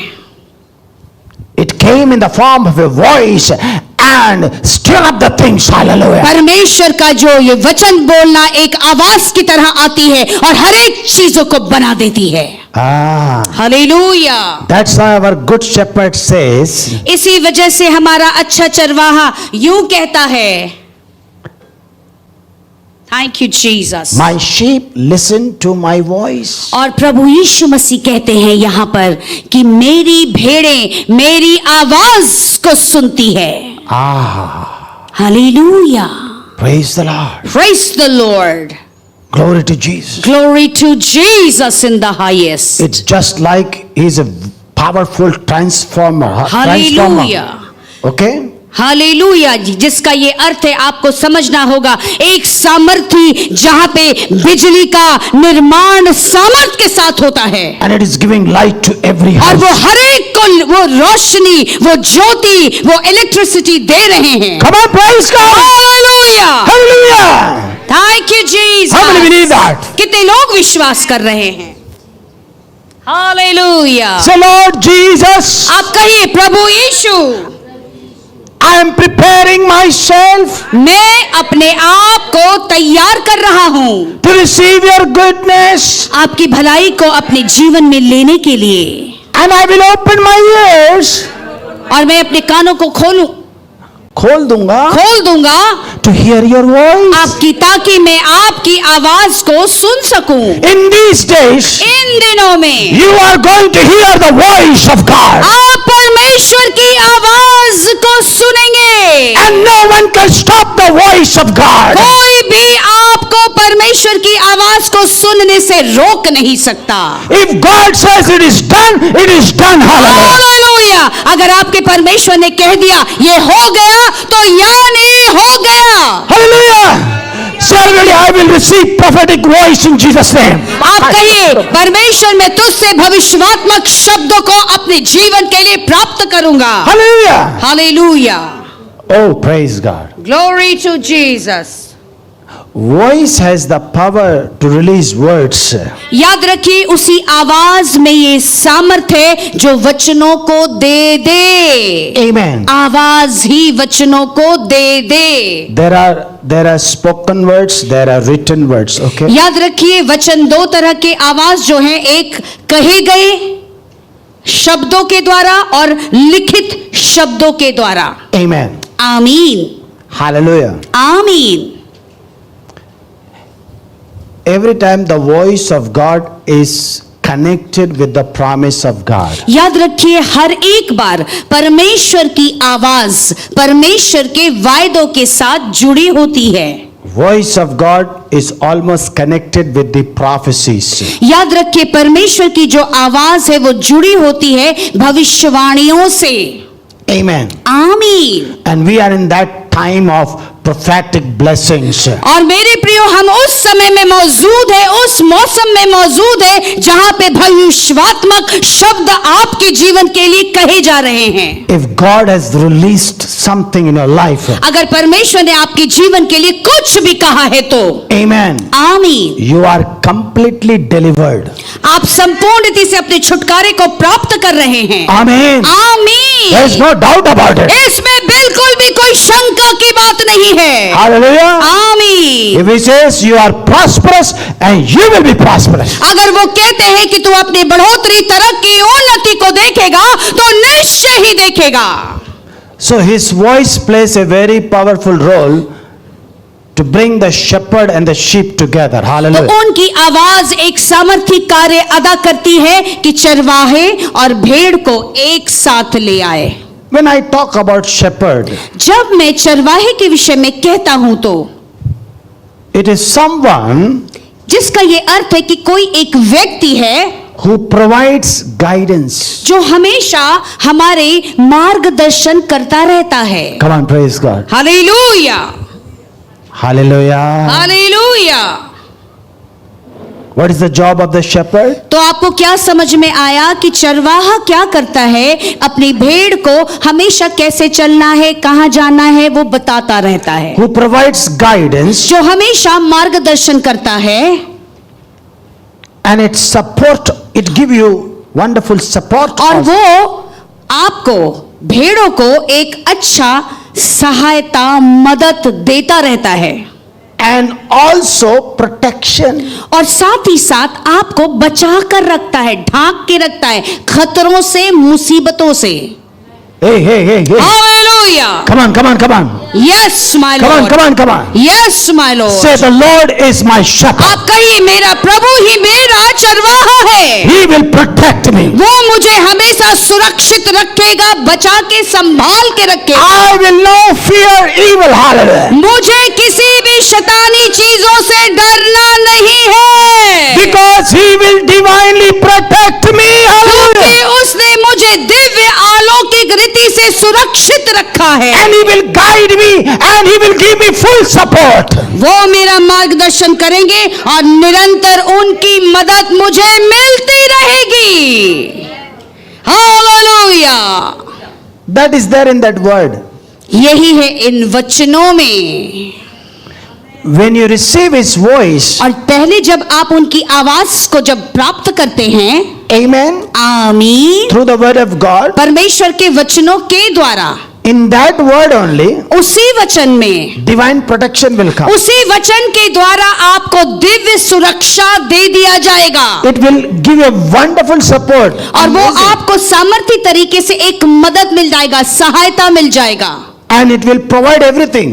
it came in the form of a voice and stir up the things. Hallelujah. परमेश्वर का जो ये वचन बोलना एक आवाज की तरह आती है और हर एक चीजों को बना देती है। Hallelujah. That's why our good shepherd says, इसी वजह से हमारा अच्छा चरवाहा यूं कहता है, thank you Jesus. my sheep listen to my voice. और प्रभु यीशु मसीह कहते हैं यहाँ पर कि मेरी भेड़ें मेरी आवाज को सुनती है। Hallelujah. Praise the Lord. Praise the Lord. Glory to Jesus. Glory to Jesus in the highest. It's just like he's a powerful transformer. Hallelujah. Okay? Hallelujah, जिसका ये अर्थ है आपको समझना होगा, एक सामर्थी जहां पे बिजली का निर्माण सामर्थ के साथ होता है, And it is giving light to every और house. वो हर एक को वो रोशनी, वो ज्योति, वो इलेक्ट्रिसिटी दे रहे हैं। Come on, praise God. Hallelujah. Hallelujah. Thank you Jesus. How many believe that? कितने लोग विश्वास कर रहे हैं? हालेलुया। Say, Lord Jesus, आप कहिए, प्रभु यीशु, I am preparing myself मैं अपने आप को तैयार कर रहा हूं to receive your goodness, आपकी भलाई को अपने जीवन में लेने के लिए, and I will open my ears. और मैं अपने कानों को खोल दूंगा to hear your voice. आपकी, ताकि मैं आपकी आवाज को सुन सकूं। In these days, इन दिनों में you are going to hear the voice of God, आप परमेश्वर की आवाज को सुनेंगे, and no one can stop the voice of God. कोई भी आपको परमेश्वर की आवाज को सुनने से रोक नहीं सकता। If God says it is done, it is done. Hallelujah. Hallelujah. अगर आपके परमेश्वर ने कह दिया ये हो गया, तो यानी हो गया। Hallelujah. Certainly I will receive prophetic voice in Jesus' name. आप कहिए, परमेश्वर मैं तुझसे भविष्यवात्मक शब्दों को अपने जीवन के लिए प्राप्त करूंगा। Hallelujah. Hallelujah. Oh, praise God. Glory to Jesus. Voice has the power to release words. याद रखिए, उसी आवाज में ये सामर्थ है जो वचनों को दे दे। Amen. आवाज ही वचनों को दे दे। There are spoken words, there are written words. Okay. याद रखिए, वचन दो तरह के आवाज जो है, एक कहे गए शब्दों के द्वारा और लिखित शब्दों के द्वारा। Amen. आमीन। Hallelujah. आमीन। Every time the voice of God is connected with the promise of God. याद रखिए, हर एक बार परमेश्वर की आवाज परमेश्वर के वायदों के साथ जुड़ी होती है। Voice of God is almost connected with the prophecies. याद रखिए, परमेश्वर की जो आवाज है वो जुड़ी होती है भविष्यवाणियों से। Amen. आमीन। And we are in that time of prophetic blessings. और मेरे प्रियो, हम उस समय में मौजूद है, उस मौसम में मौजूद है जहां पे भविष्यवात्मक शब्द आपके जीवन के लिए कहे जा रहे हैं। If God has released something in your life, अगर परमेश्वर ने आपके जीवन के लिए कुछ भी कहा है तो Amen. आमीन। You are completely delivered. आप संपूर्ण रीति से अपने छुटकारे को प्राप्त कर रहे हैं। Amen. आमीन। There is no doubt about it. इसमें बिल्कुल भी कोई शंका की बात नहीं है। Hallelujah. आमीन। If he says you are prosperous and you will be prosperous. अगर वो कहते हैं कि तू अपनी बढ़ोतरी, तरक्की, उन्नति को देखेगा, तो निश्चय ही देखेगा। So his voice plays a very powerful role to bring the shepherd and the sheep together. तो Hallelujah. उनकी आवाज एक सामर्थ्य कार्य अदा करती है कि चरवाहे और भेड़ को एक साथ ले आए। When I talk about shepherd, जब मैं चरवाहे के विषय में कहता हूं तो it is someone जिसका ये अर्थ है कि कोई एक व्यक्ति है who provides guidance. जो हमेशा हमारे मार्गदर्शन करता रहता है। Come on, praise God. Hallelujah, Hallelujah. Hallelujah. What is the job of the shepherd? तो आपको क्या समझ में आया कि चरवाहा क्या करता है? अपनी भेड़ को हमेशा कैसे चलना है, कहां जाना है, वो बताता रहता है। Who provides guidance जो हमेशा मार्गदर्शन करता है and it support, it give you wonderful support. और also. वो आपको भेड़ों को एक अच्छा सहायता मदद देता रहता है And also protection. और साथ ही साथ आपको बचा कर रखता है, ढांक के रखता है खतरों से, मुसीबतों से। Hey, hey, hey, hey. Hallelujah. Come on, come on, come on. Yes my Come on, Lord, come on, come on. Yes my Lord. Say the Lord is my shepherd. आप कहिए मेरा प्रभु ही मेरा चरवाहा है, He will protect me. वो मुझे हमेशा सुरक्षित रखेगा, बचा के संभाल के रखेगा। I will not fear evil. Hallelujah. मुझे किसी भी शैतानी चीजों से डरना नहीं है, Because he will divinely protect me. क्योंकि Hallelujah. उसने मुझे दिव्य अलौकिक रीति से सुरक्षित रखा है। And he will guide me and he will give me full support. वो मेरा मार्गदर्शन करेंगे और निरंतर उनकी मदद मुझे मिलती रहेगी। Hallelujah. That is there in that word. यही है इन वचनों में। When you receive his voice, और पहले जब आप उनकी आवाज को जब प्राप्त करते हैं, amen, आमीन, through the word of God, परमेश्वर के वचनों के द्वारा, in that word only, उसी वचन में, divine protection will come. उसी वचन के द्वारा आपको दिव्य सुरक्षा दे दिया जाएगा It will give a wonderful support. और वो Amazing. आपको सामर्थ्य तरीके से एक मदद मिल जाएगा, सहायता मिल जाएगा And it will provide everything.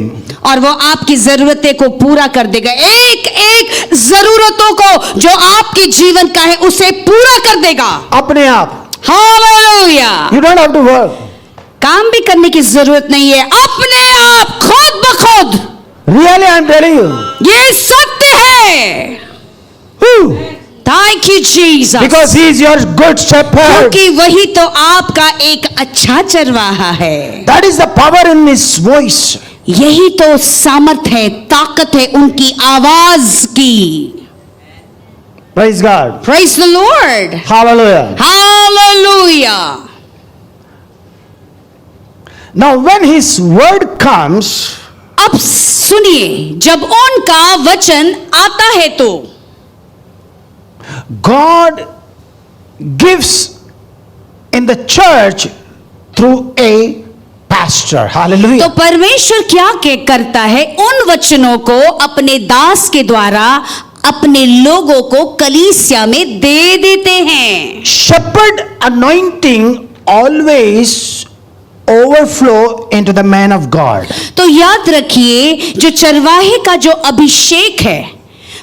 और वो आपकी जरूरतें को पूरा कर देगा। एक एक जरूरतों को जो आपके जीवन का है उसे पूरा कर देगा अपने आप. Hallelujah. You don't have to work. काम भी करने की जरूरत नहीं है, अपने आप खुद ब खुद। Really, I'm telling you. ये सत्य है। Whew. Thank you Jesus, Because he is your good shepherd. क्योंकि वही तो आपका एक अच्छा चरवाहा है। That is the power in his voice. यही तो सामर्थ है, ताकत है उनकी आवाज की। Praise God. Praise the Lord, Hallelujah. Hallelujah. Now when his word comes, अब सुनिए, जब उनका वचन आता है तो God gives in the church through a pastor. तो Hallelujah. परमेश्वर क्या करता है, उन वचनों को अपने दास के द्वारा अपने लोगों को कलीसिया में दे देते हैं। Shepherd anointing always overflow into the man of God. तो याद रखिए, जो चरवाहे का जो अभिषेक है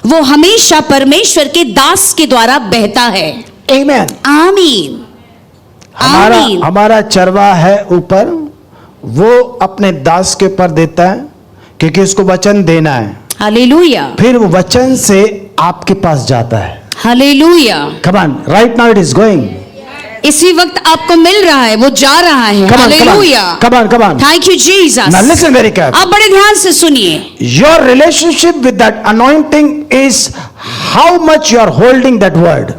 वो हमेशा परमेश्वर के दास के द्वारा बहता है। Amen. आमीन, हमारा आमीन। हमारा चरवाहा है ऊपर, वो अपने दास के ऊपर देता है क्योंकि उसको वचन देना है, हालेलुया, फिर वो वचन से आपके पास जाता है। Hallelujah. Come on, right now it is going. इसी वक्त आपको मिल रहा है, वो जा रहा है। Come on, come on, hallelujah, come on, come on. Thank you Jesus. Now listen very carefully. आप बड़े ध्यान से सुनिए। Your relationship with that anointing is how much you are holding that word.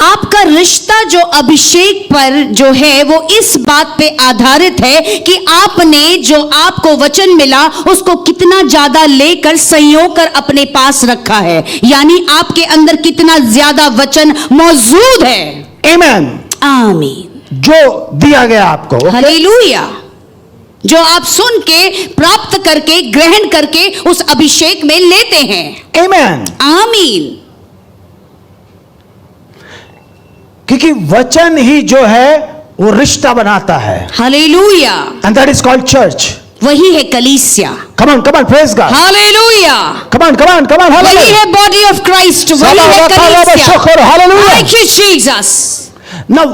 आपका रिश्ता जो अभिषेक पर जो है वो इस बात पे आधारित है कि आपने जो आपको वचन मिला उसको कितना ज्यादा लेकर संयोग कर अपने पास रखा है, यानी आपके अंदर कितना ज्यादा वचन मौजूद है। Amen. आमीन, जो दिया गया आपको, हालेलुया, जो आप सुन के प्राप्त करके ग्रहण करके उस अभिषेक में लेते हैं। Amen. आमीन, क्योंकि वचन ही जो है वो रिश्ता बनाता है, hallelujah, and that is called church. वही है कलीसिया। Come on, praise God. Hallelujah, Come on, वही hallelujah. है बॉडी ऑफ क्राइस्ट, वही है कलीसिया। Hallelujah. Thank you Jesus. Now,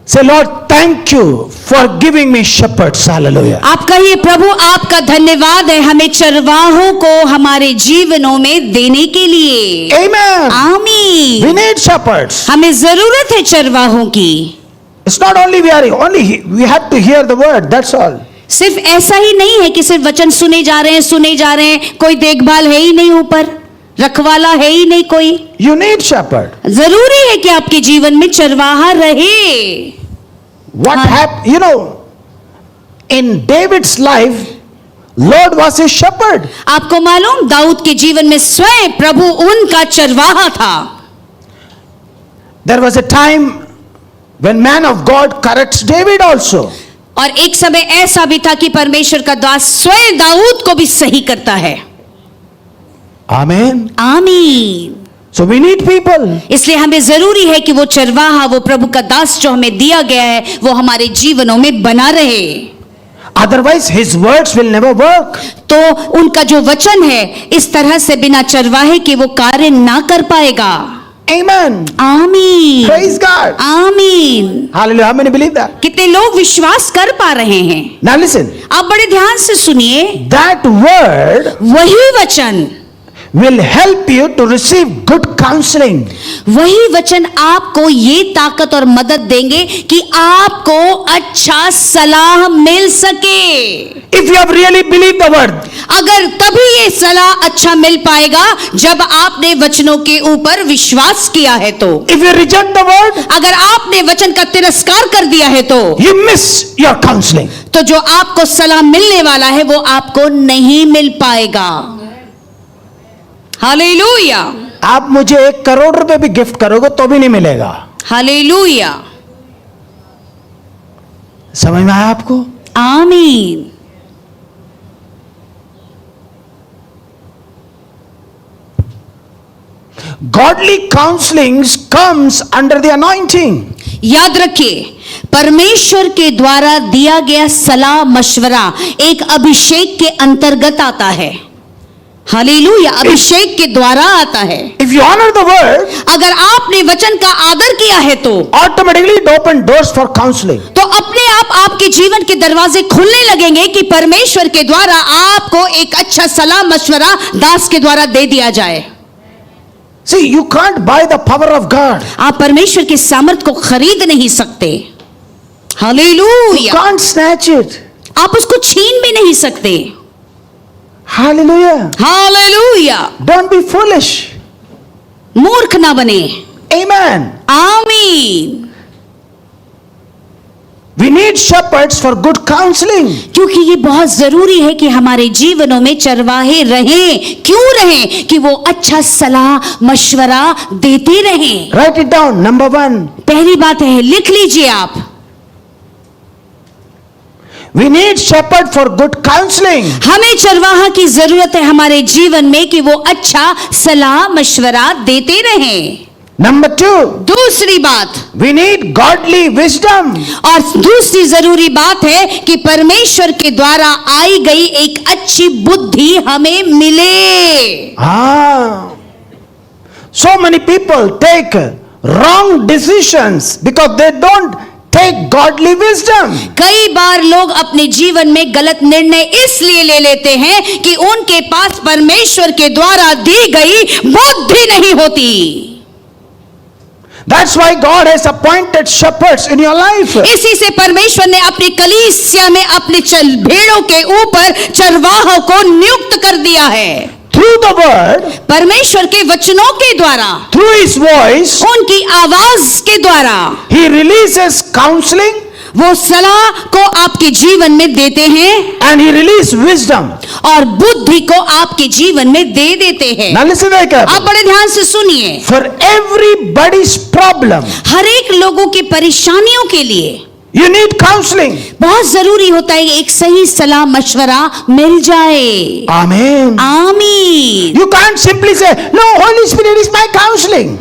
Say, Lord, thank you for giving me shepherds. Hallelujah. आप कहिए, प्रभु आपका धन्यवाद है हमें चरवाहों को हमारे जीवनों में देने के लिए। Amen. We आमीन। need shepherds. हमें जरूरत है चरवाहों की। It's not only we have to hear the word. That's all. सिर्फ ऐसा ही नहीं है कि सिर्फ वचन सुने जा रहे हैं, कोई देखभाल है ही नहीं, ऊपर रखवाला है ही नहीं कोई। You need shepherd. जरूरी है कि आपके जीवन में चरवाहा रहे। What happened? You know, in David's life, Lord was his shepherd. आपको मालूम, दाऊद के जीवन में स्वयं प्रभु उनका चरवाहा था। There was a time when man of God corrects David also. और एक समय ऐसा भी था कि परमेश्वर का दास स्वयं दाऊद को भी सही करता है। Amen. आमीन। So we need people. इसलिए हमें जरूरी है कि वो चरवाहा, वो प्रभु का दास जो हमें दिया गया है, वो हमारे जीवनों में बना रहे। Otherwise his words will never work. तो उनका जो वचन है, इस तरह से बिना चरवाहे के वो कार्य ना कर पाएगा। Amen. आमीन। Praise God. आमीन। Hallelujah. How many believe that? कितने लोग विश्वास कर पा रहे हैं? Now listen. आप बड़े ध्यान से सुनिए। That word वही वचन, will help you to receive good counseling. वही वचन आपको ये ताकत और मदद देंगे कि आपको अच्छा सलाह मिल सके। If you have really believed the word. अगर तभी ये सलाह अच्छा मिल पाएगा जब आपने वचनों के ऊपर विश्वास किया है। तो If you reject the word, अगर आपने वचन का तिरस्कार कर दिया है तो you miss your counseling. तो जो आपको सलाह मिलने वाला है वो आपको नहीं मिल पाएगा। हालेलुया। आप मुझे 1 करोड़ रुपए भी गिफ्ट करोगे तो भी नहीं मिलेगा। हालेलुया। समझ में आया आपको? आमीन। Godly counseling comes under the anointing. याद रखिए, परमेश्वर के द्वारा दिया गया सलाह मशवरा एक अभिषेक के अंतर्गत आता है। हालेलुया। अभिषेक के द्वारा आता है। If you honor the word, अगर आपने वचन का आदर किया है तो automatically it open doors for counseling. तो अपने आप आपके जीवन के दरवाजे खुलने लगेंगे कि परमेश्वर के द्वारा आपको एक अच्छा सलाह मशवरा दास के द्वारा दे दिया जाए। See, you can't buy the power of God. आप परमेश्वर के सामर्थ को खरीद नहीं सकते। You hallelujah. can't snatch it. आप उसको छीन भी नहीं सकते। Hallelujah. Hallelujah. Don't be foolish. मूर्ख ना बने। Amen. आमीन। We need shepherds for good counseling. क्योंकि ये बहुत जरूरी है कि हमारे जीवनों में चरवाहे रहें। क्यों रहें? कि वो अच्छा सलाह मशवरा देते रहें। Write it down. Number 1. पहली बात है, लिख लीजिए आप। We need shepherd for good counseling. हमें चरवाहा की जरूरत है हमारे जीवन में कि वो अच्छा सलाह मशवरा देते रहें। Number 2. दूसरी बात, We need godly wisdom. और दूसरी जरूरी बात है कि परमेश्वर के द्वारा आई गई एक अच्छी बुद्धि हमें मिले। So many people take wrong decisions because they don't take godly wisdom. कई बार लोग अपने जीवन में गलत निर्णय इसलिए ले लेते हैं कि उनके पास परमेश्वर के द्वारा दी गई बुद्धि नहीं होती। That's why God has appointed shepherds in your life. इसी से परमेश्वर ने अपनी कलीसिया में अपने भेड़ों के ऊपर चरवाहों को नियुक्त कर दिया है। Through the word, परमेश्वर के वचनों के द्वारा, through his voice, उनकी आवाज के द्वारा he releases counseling, वो सलाह को आपके जीवन में देते हैं and he releases wisdom. और बुद्धि को आपके जीवन में दे देते हैं। Now listen very carefully. आप बड़े ध्यान से सुनिए। For everybody's problem, हर एक लोगों की परेशानियों के लिए you need counseling. बहुत जरूरी होता है एक सही सलाह मशवरा मिल जाए। Amen. आमीन। You can't simply say, no, Holy Spirit is my counseling.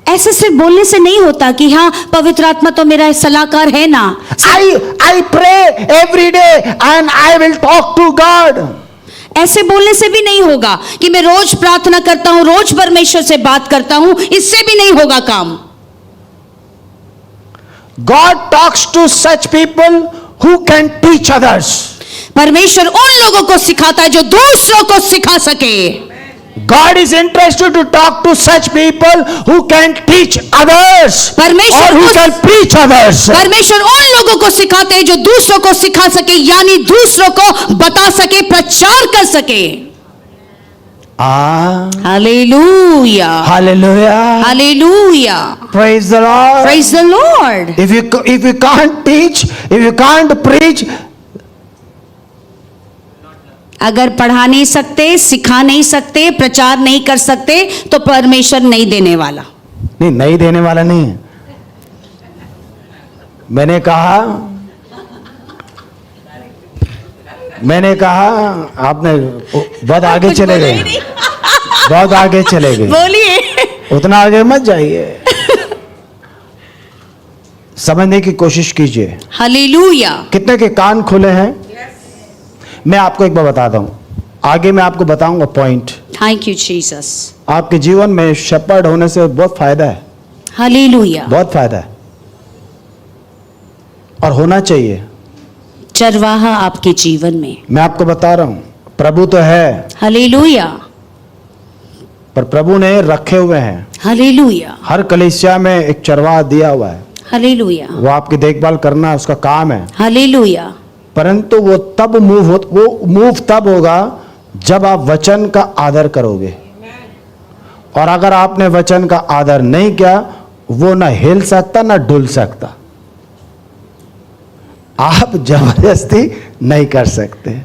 ऐसे सिर्फ बोलने से नहीं होता कि हाँ पवित्र आत्मा तो मेरा सलाहकार है ना। I pray every day and I will talk to God. ऐसे बोलने से भी नहीं होगा कि मैं रोज प्रार्थना करता हूं, रोज परमेश्वर से बात करता हूं, इससे भी नहीं होगा काम। God talks to such people who can teach others. परमेश्वर उन लोगों को सिखाता है जो दूसरों को सिखा सके। God is interested to talk to such people who can teach others परमेश्वर or who can preach others. परमेश्वर उन लोगों को सिखाते हैं जो दूसरों को सिखा सके, यानी दूसरों को बता सके, प्रचार कर सके। Hallelujah, Hallelujah. Hallelujah, Praise the Lord. Praise the Lord. If you can't teach, if you can't preach, अगर पढ़ा नहीं सकते, सिखा नहीं सकते, प्रचार नहीं कर सकते, तो परमेश्वर नहीं देने वाला। नहीं देने वाला नहीं है। मैंने कहा आपने बहुत आगे चले गए, बहुत आगे चले गए। बोलिए। उतना आगे मत जाइए, समझने की कोशिश कीजिए। हालेलुया। कितने के कान खुले हैं? मैं आपको एक बार बताता हूं, आगे मैं आपको बताऊंगा पॉइंट। Thank you Jesus. आपके जीवन में शेपर्ड होने से बहुत फायदा है, हालेलुया। बहुत फायदा है और होना चाहिए। चरवाहा आपके जीवन में, मैं आपको बता रहा हूं, प्रभु तो है, हालेलुया, पर प्रभु ने रखे हुए हैं। हालेलुया, हर कलीसिया में एक चरवाहा दिया हुआ है, हालेलुया, वो आपकी देखभाल करना उसका काम है। हालेलुया। परंतु वो तब मूव तब होगा जब आप वचन का आदर करोगे, और अगर आपने वचन का आदर नहीं किया, वो ना हिल सकता ना डुल सकता। आप जबरदस्ती नहीं कर सकते।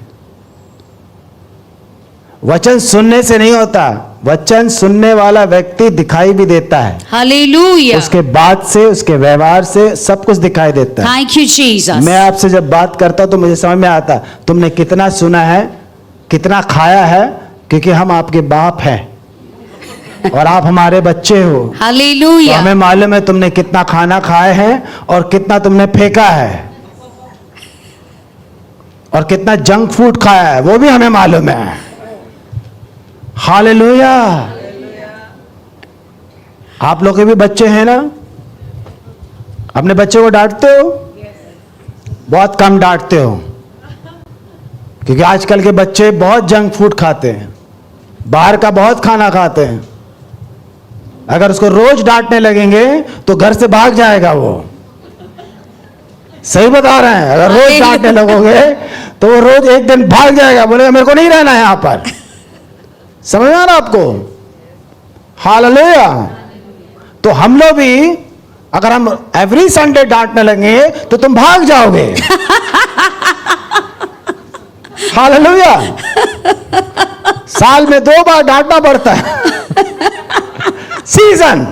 वचन सुनने से नहीं होता, वचन सुनने वाला व्यक्ति दिखाई भी देता है। हालेलुया। उसके बात से, उसके व्यवहार से सब कुछ दिखाई देता है। Thank you Jesus. मैं आपसे जब बात करता हूं तो मुझे समझ में आता तुमने कितना सुना है, कितना खाया है, क्योंकि हम आपके बाप हैं और आप हमारे बच्चे हो। तो हालेलुया। हमें मालूम है तुमने कितना खाना खाए हैं और कितना तुमने फेंका है, और कितना जंक फूड खाया है, वो भी हमें मालूम है। हालेलुया। आप लोग के भी बच्चे हैं ना? अपने बच्चे को डांटते हो? बहुत कम डांटते हो, क्योंकि आजकल के बच्चे बहुत जंक फूड खाते हैं, बाहर का बहुत खाना खाते हैं। अगर उसको रोज डांटने लगेंगे तो घर से भाग जाएगा वो। सही बता रहे हैं, अगर रोज डांटने लगोगे तो वो रोज एक दिन भाग जाएगा, बोलेगा मेरे को नहीं रहना है यहां पर। समझ में आ रहा आपको? हालेलुया। तो हम लोग भी अगर हम एवरी संडे डांटने लगेंगे तो तुम भाग जाओगे। हालेलुया। साल में 2 बार डांटना पड़ता है, सीजन।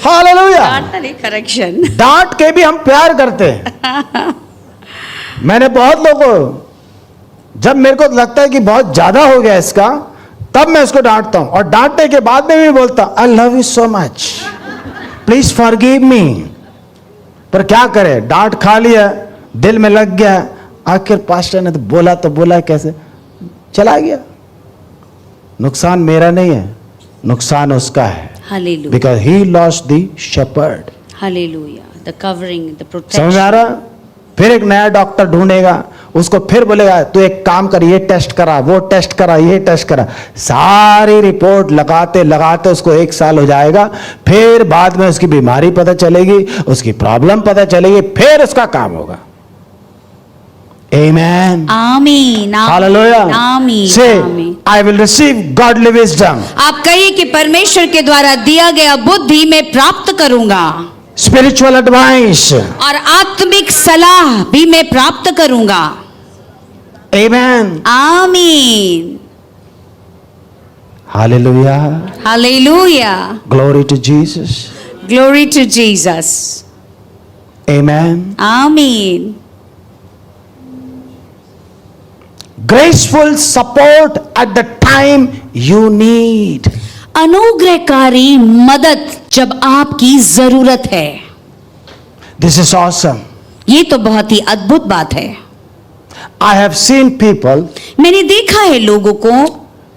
हालेलुया। करेक्शन। डांट के भी हम प्यार करते हैं। मैंने बहुत लोगों को, जब मेरे को लगता है कि बहुत ज्यादा हो गया इसका, तब मैं उसको डांटता हूं, और डांटने के बाद में भी बोलता I love you so much, please forgive me. पर क्या करे, डांट खा लिया, दिल में लग गया, आखिर पास्टर ने तो बोला कैसे, चला गया। नुकसान मेरा नहीं है, नुकसान उसका है, hallelujah, because he lost the shepherd. Hallelujah. The covering, the समझ में आ प्रोटेक्शन। रहा? फिर एक नया डॉक्टर ढूंढेगा, उसको फिर बोलेगा तू एक काम कर, ये टेस्ट करा, वो टेस्ट करा, ये टेस्ट करा। सारी रिपोर्ट लगाते लगाते उसको 1 साल हो जाएगा। फिर बाद में उसकी बीमारी पता चलेगी, उसकी प्रॉब्लम पता चलेगी, फिर उसका काम होगा। आमीन, आमीन, हालेलुया। आमीन, से आमीन। I will receive godly wisdom. आप कहिए कि परमेश्वर के द्वारा दिया गया बुद्धि मैं प्राप्त करूंगा, स्पिरिचुअल एडवाइस, और आत्मिक सलाह भी मैं प्राप्त करूंगा। आमीन, आमीन, hallelujah, hallelujah. Glory to Jesus, glory to Jesus. आमीन। आमीन। Graceful support at the time you need. अनुग्रहकारी मदद जब आपकी जरूरत है। This is awesome. ये तो बहुत ही अद्भुत बात है। I have seen people, मैंने देखा है लोगों को,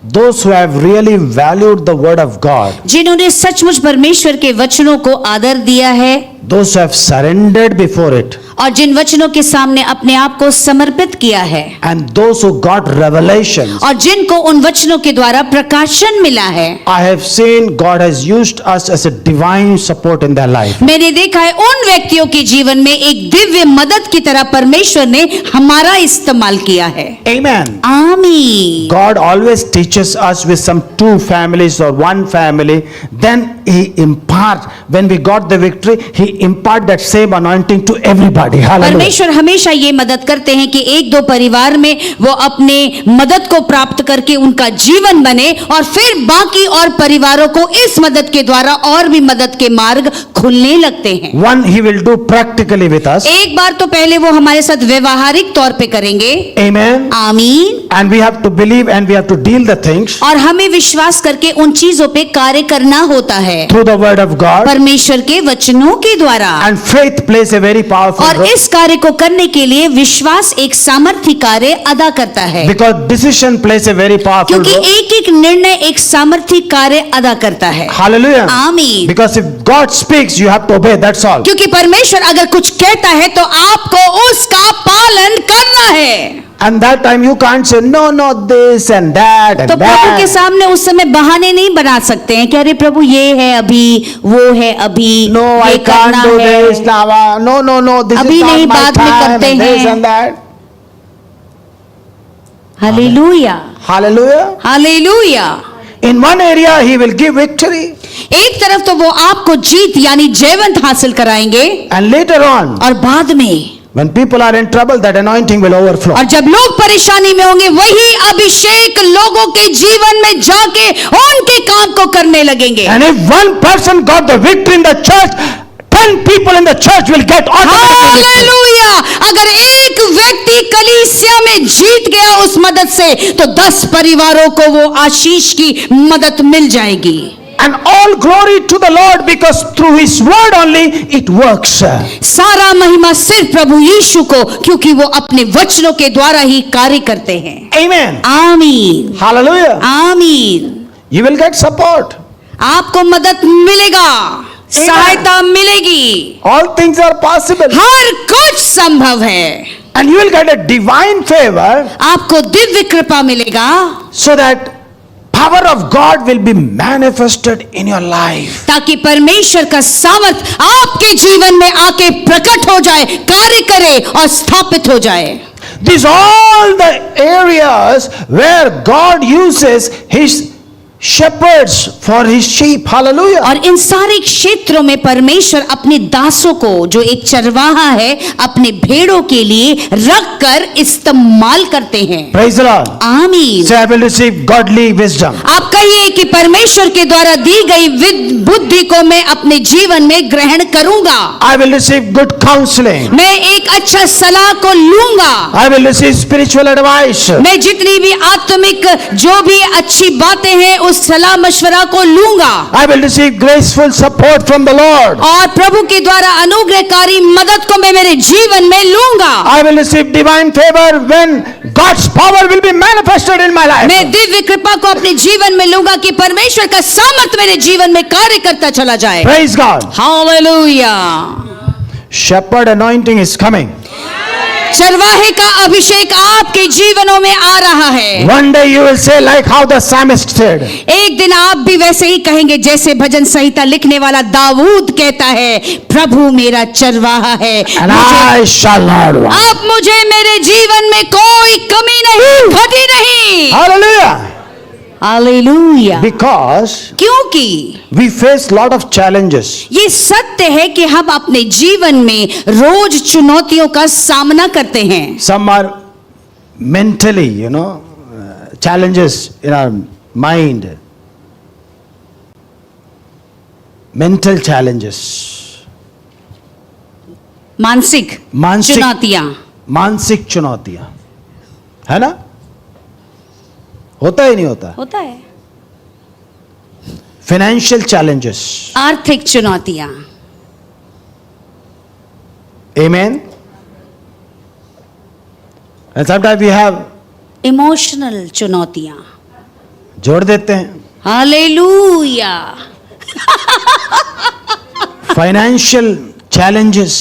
those who have really valued the word of God, जिन्होंने सचमुच परमेश्वर के वचनों को आदर दिया है, those who have surrendered before it, और जिन वचनों के सामने अपने आप को समर्पित किया है, and those who got revelations. और जिनको उन वचनों के द्वारा प्रकाशन मिला है, I have seen God has used us as a divine support in their life. मैंने देखा है उन व्यक्तियों के जीवन में एक दिव्य मदद की तरह परमेश्वर ने हमारा इस्तेमाल किया है। Amen. आमीन। God always teaches us with some two families or one family, then He imparts, when we got the victory, He impart that same anointing to everybody. Hallelujah. परमेश्वर हमेशा ये मदद करते हैं कि एक दो परिवार में वो अपने मदद को प्राप्त करके उनका जीवन बने, और फिर बाकी और परिवारों को इस मदद के द्वारा और भी मदद के मार्ग खुलने लगते हैं। One He will do practically with us. एक बार तो पहले वो हमारे साथ व्यवहारिक तौर पे करेंगे। Amen. आमीन। And we have to believe and we have to deal the things और हमें विश्वास करके उन चीजों पे कार्य करना होता है through the word of God. परमेश्वर के वचनों के द्वारा। And faith plays a very powerful और role, इस कार्य को करने के लिए विश्वास एक सामर्थ्य कार्य अदा करता है, because decision plays a very powerful क्योंकि role. एक एक निर्णय एक सामर्थ्य कार्य अदा करता है। Hallelujah. आमीन। Because if God speaks, you have to obey. That's all. क्योंकि परमेश्वर अगर कुछ कहता है तो आपको उसका पालन करना है। And that time you can't say no, no, this and that and तो प्रभु के that. सामने उस समय बहाने नहीं बना सकते हैं कि अरे प्रभु ये है अभी, वो है अभी, No, ये I can't करना do है। this now. No, no, no. This अभी is नहीं, not my बाद में time. करते And this हैं। and that. Hallelujah, Hallelujah. Hallelujah. In one area, He will give victory, एक तरफ तो वो आपको जीत यानी जयवंत हासिल कराएंगे, and later on, और बाद में when people are in trouble, that anointing will overflow. और जब लोग परेशानी में होंगे वही अभिषेक लोगों के जीवन में जाके उनके काम को करने लगेंगे। And if one person got the victory in the church, 10 people in the church will get automatically victory. Hallelujah. अगर एक व्यक्ति कलीसिया में जीत गया उस मदद से, तो 10 परिवारों को वो आशीष की मदद मिल जाएगी। And all glory to the Lord, because through His word only it works. सारा महिमा सिर्फ प्रभु यीशु को, क्योंकि वो अपने वचनों के द्वारा ही कार्य करते हैं। Amen. आमीन, Hallelujah. आमीन। You will get support. आपको मदद मिलेगा, सहायता मिलेगी, All things are possible. हर कुछ संभव है। And you will get a divine favor, आपको दिव्य कृपा मिलेगा, so that power of God will be manifested in your life. ताकि परमेश्वर का सामर्थ आपके जीवन में आके प्रकट हो जाए, कार्य करे और स्थापित हो जाए। These all the areas where God uses His shepherds for His sheep. Hallelujah. और इन सारे क्षेत्रों में परमेश्वर अपने दासों को, जो एक चरवाहा है, अपने भेड़ों के लिए रखकर इस्तेमाल करते हैं। Praise the Lord. आमीन। Say, I will receive godly wisdom. आप कहिए कि परमेश्वर के द्वारा दी गई बुद्धि को मैं अपने जीवन में ग्रहण करूंगा। I will receive good counseling. मैं एक अच्छा सलाह को लूंगा। I will receive spiritual advice. मैं जितनी भी आत्मिक जो भी अच्छी बातें हैं उस सलाह मशवरा को लूंगा। I will receive graceful support from the Lord. और प्रभु के द्वारा अनुग्रहकारी मदद को मैं मेरे जीवन में लूंगा। I will receive divine favor when God's power will be manifested in my life. मैं दिव्य कृपा को अपने जीवन में लूंगा कि परमेश्वर का सामर्थ मेरे जीवन में कार्य करता चला जाए। Praise God. Hallelujah. Shepherd anointing is coming. चरवाहे का अभिषेक आपके जीवनों में आ रहा है। One day you will say like how the psalmist said. एक दिन आप भी वैसे ही कहेंगे जैसे भजन संहिता लिखने वाला दाऊद कहता है, प्रभु मेरा चरवाहा है, And I shall not want. अब मुझे मेरे जीवन में कोई कमी नहीं, घटी नहीं। Hallelujah. हालेलुया। Because क्योंकि we face lot of challenges. ये सत्य है कि हम अपने जीवन में रोज चुनौतियों का सामना करते हैं। Some are mentally, challenges in our mind. Mental challenges. मानसिक चुनौतियां। मानसिक चुनौतियां, है ना? होता ही नहीं होता? होता है। Financial challenges. आर्थिक चुनौतियां। Amen. And sometimes we have, emotional चुनौतियां। जोड़ देते हैं, हालेलुया। financial challenges,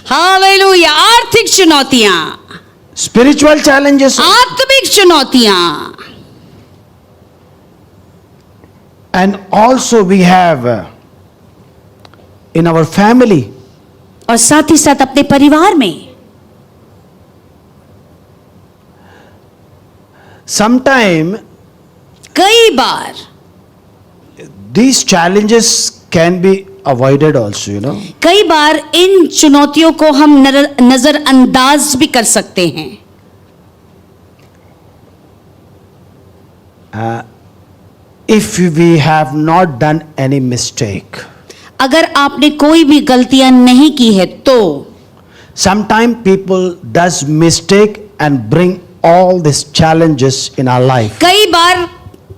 हालेलुया, आर्थिक चुनौतियां, spiritual challenges, आत्मिक चुनौतियां, and also we have in our family. और साथ ही साथ अपने परिवार में Sometime कई बार these challenges can be avoided also, you know. कई बार इन चुनौतियों को हम नजरअंदाज भी कर सकते हैं। If we have not done any mistake, अगर आपने कोई भी गलतियां नहीं की है तो sometimes people does mistake and bring all these challenges in our life. कई बार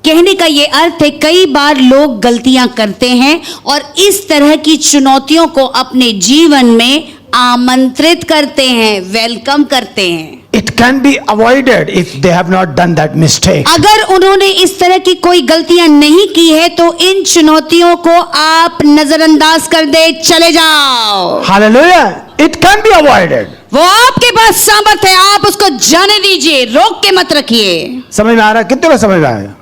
कहने का ये अर्थ है, कई बार लोग गलतियां करते हैं और इस तरह की चुनौतियों को अपने जीवन में आमंत्रित करते हैं, वेलकम करते हैं। It can be avoided if they have not done that mistake. अगर उन्होंने इस तरह की कोई गलतियां नहीं की है तो इन चुनौतियों को आप नजरअंदाज कर दे, चले जाओ। Hallelujah. It can be avoided. वो आपके पास सामर्थ है, आप उसको जाने दीजिए, रोक के मत रखिए। समझ में आ रहा है? कितने को समझ में आया?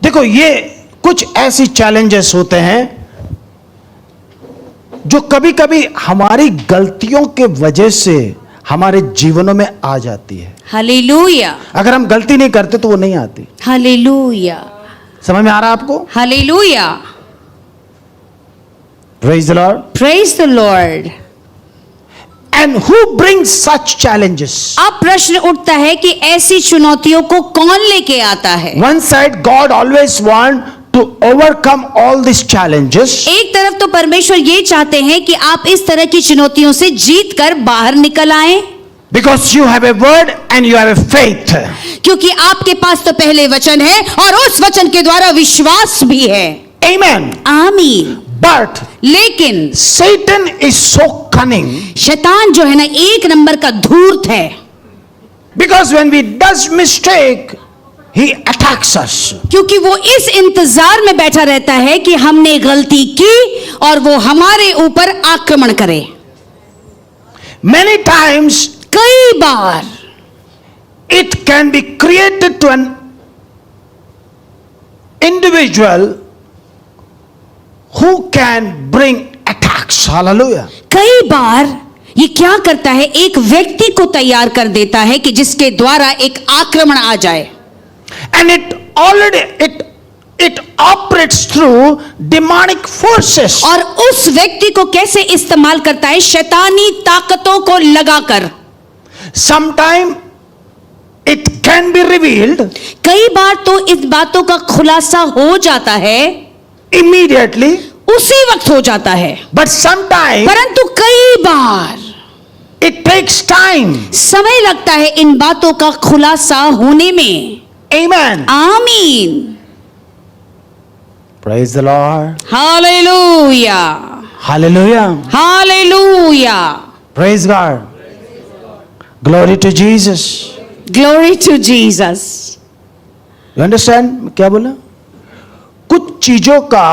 देखो, ये कुछ ऐसी चैलेंजेस होते हैं जो कभी कभी हमारी गलतियों के वजह से हमारे जीवनों में आ जाती है। हालेलुया, अगर हम गलती नहीं करते तो वो नहीं आती। हालेलुया, समझ में आ रहा है आपको? Hallelujah, Praise the Lord. Praise the Lord. And who brings such challenges? अब प्रश्न उठता है कि ऐसी चुनौतियों को कौन लेके आता है? One side, God always want to overcome all these challenges. एक तरफ तो परमेश्वर ये चाहते हैं कि आप इस तरह की चुनौतियों से जीत कर बाहर निकल आएं, Because you have a word and you have a faith. क्योंकि आपके पास तो पहले वचन है और उस वचन के द्वारा विश्वास भी है। Amen. आमीन। But लेकिन Satan is so cunning. शैतान जो है ना, एक नंबर का धूर्त है। Because when we does mistake, he attacks us. क्योंकि वो इस इंतजार में बैठा रहता है कि हमने गलती की और वो हमारे ऊपर आक्रमण करे। Many times कई बार it can be created to an individual who can bring attacks. Hallelujah. कई बार ये क्या करता है, एक व्यक्ति को तैयार कर देता है कि जिसके द्वारा एक आक्रमण आ जाए। And it operates through demonic forces. और उस व्यक्ति को कैसे इस्तेमाल करता है? शैतानी ताकतों को लगाकर। Sometime it can be revealed कई बार तो इस बातों का खुलासा हो जाता है, immediately, उसी वक्त हो जाता है, but sometimes परंतु कई बार it takes time. समय लगता है इन बातों का खुलासा होने में। Amen. आमीन। Praise the Lord. Hallelujah, Hallelujah. Hallelujah, Praise God. Glory to Jesus. Glory to Jesus. You understand क्या बोला? कुछ चीजों का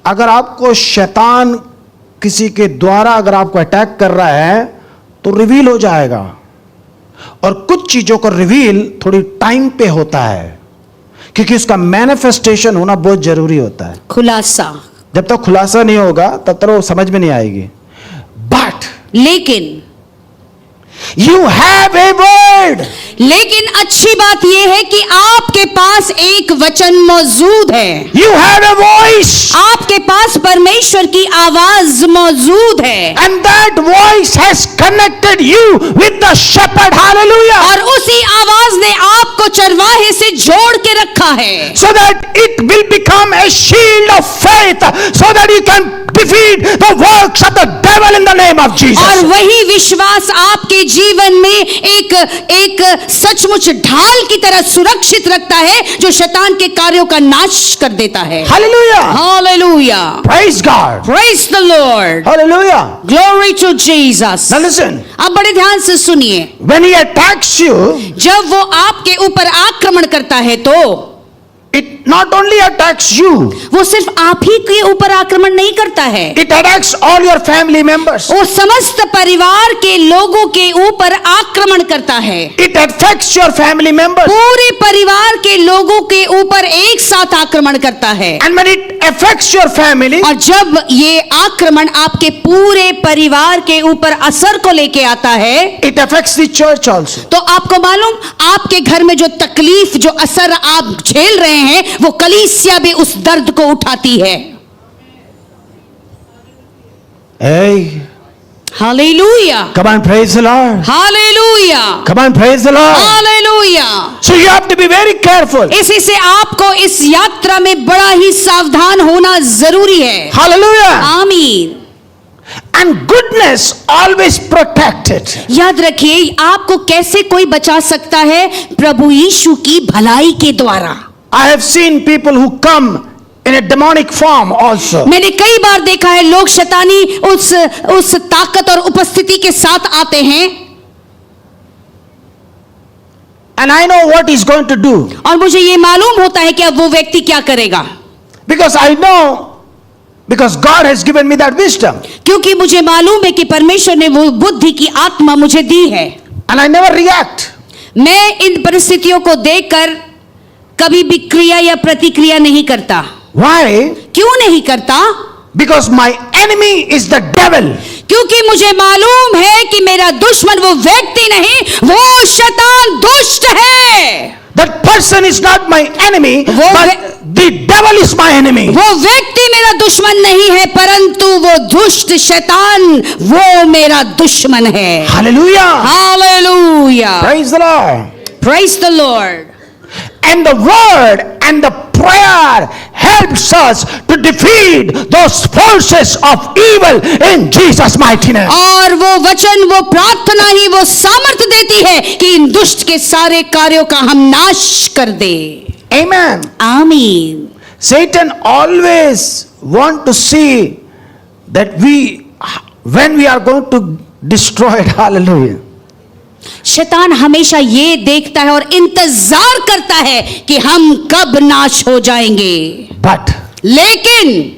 अगर आपको शैतान किसी के द्वारा अगर आपको अटैक कर रहा है तो रिवील हो जाएगा, और कुछ चीजों का रिवील थोड़ी टाइम पे होता है, क्योंकि उसका मैनिफेस्टेशन होना बहुत जरूरी होता है। खुलासा। जब तक खुलासा नहीं होगा तब तक वो समझ में नहीं आएगी। बट लेकिन यू हैव ए वर्ड। लेकिन अच्छी बात यह है कि आपके पास एक वचन मौजूद है। You have a voice. आपके पास परमेश्वर की आवाज मौजूद है। And that voice has connected you with the shepherd. Hallelujah. और उसी आवाज ने आपको चरवाहे से जोड़ के रखा है। So that it will become a shield of faith, so that you can defeat the works of the devil in the name of Jesus. और वही विश्वास आपके जीवन में एक सचमुच ढाल की तरह सुरक्षित रखता है, जो शैतान के कार्यों का नाश कर देता है। Hallelujah. Hallelujah. Praise God. Praise the Lord. Hallelujah. Glory to Jesus. Now listen, अब बड़े ध्यान से सुनिए। व्हेन ही अटैक्स यू, जब वो आपके ऊपर आक्रमण करता है तो it not only attacks you, वो सिर्फ आप ही के ऊपर आक्रमण नहीं करता है, it attacks all your family members. वो समस्त परिवार के लोगों के ऊपर आक्रमण करता है, It affects your family members. पूरे परिवार के लोगों के ऊपर एक साथ आक्रमण करता है। And when it affects your family, और जब ये आक्रमण आपके पूरे परिवार के ऊपर असर को लेके आता है, it affects the church also. तो आपको मालूम, आपके घर में जो तकलीफ, जो असर आप झेल रहे हैं, वो कलीसिया भी उस दर्द को उठाती है। Hey, hallelujah, come on, praise the Lord. Hallelujah, Come on, praise the Lord. Hallelujah. So you have to be very careful. इसी से आपको इस यात्रा में बड़ा ही सावधान होना जरूरी है। Hallelujah. आमीन। And goodness always protected. याद रखिए, आपको कैसे कोई बचा सकता है? प्रभु यीशु की भलाई के द्वारा। I have seen people who come in a demonic form also. मैंने कई बार देखा है, लोग शैतानी उस ताकत और उपस्थिति के साथ आते हैं, And I know what he's going to do. और मुझे ये मालूम होता है कि अब वो व्यक्ति क्या करेगा, Because I know, because God has given me that wisdom. क्योंकि मुझे मालूम है कि परमेश्वर ने वो बुद्धि की आत्मा मुझे दी है। And I never react. मैं इन परिस्थितियों को देखकर कभी भी क्रिया या प्रतिक्रिया नहीं करता। Why? क्यों नहीं करता? Because my enemy is the devil. क्योंकि मुझे मालूम है कि मेरा दुश्मन वो व्यक्ति नहीं, वो शैतान दुष्ट है। That person is not my enemy, वो but the devil is my enemy. वो व्यक्ति मेरा दुश्मन नहीं है, परंतु वो दुष्ट शैतान वो मेरा दुश्मन है। Hallelujah. Hallelujah, Praise the Lord. Praise the Lord. And the word and the prayer helps us to defeat those forces of evil in Jesus' mighty name. और वो वचन, वो प्रार्थना ही वो सामर्थ्य देती है कि इन दुष्ट के सारे कार्यों का हम नाश कर दे। Amen. आमीन। Satan always want to see that when we are going to destroy it, hallelujah. शैतान हमेशा ये देखता है और इंतजार करता है कि हम कब नाश हो जाएंगे। But लेकिन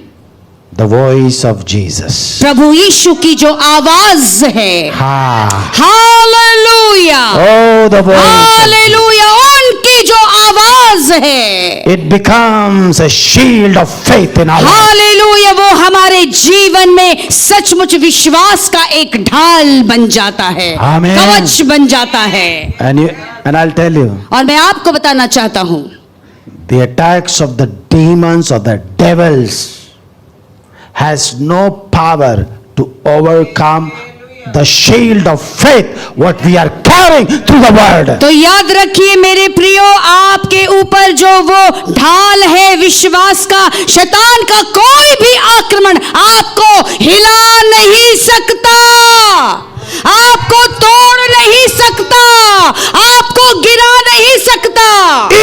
the voice of Jesus. प्रभु यीशु की जो आवाज है, hallelujah, Oh, the voice. Hallelujah, उनकी जो आवाज है, It becomes a shield of faith in our life. Hallelujah, वो हमारे जीवन में सचमुच विश्वास का एक ढाल बन जाता है, आमीन। कवच बन जाता है। And I'll tell you, और मैं आपको बताना चाहता हूं, the attacks of the demons or the devils has no power to overcome the shield of faith what we are carrying through the word. तो याद रखिए मेरे प्रियो, आपके ऊपर जो वो ढाल है विश्वास का, शैतान का कोई भी आक्रमण आपको हिला नहीं सकता, आपको तोड़ नहीं सकता, आपको गिरा नहीं सकता।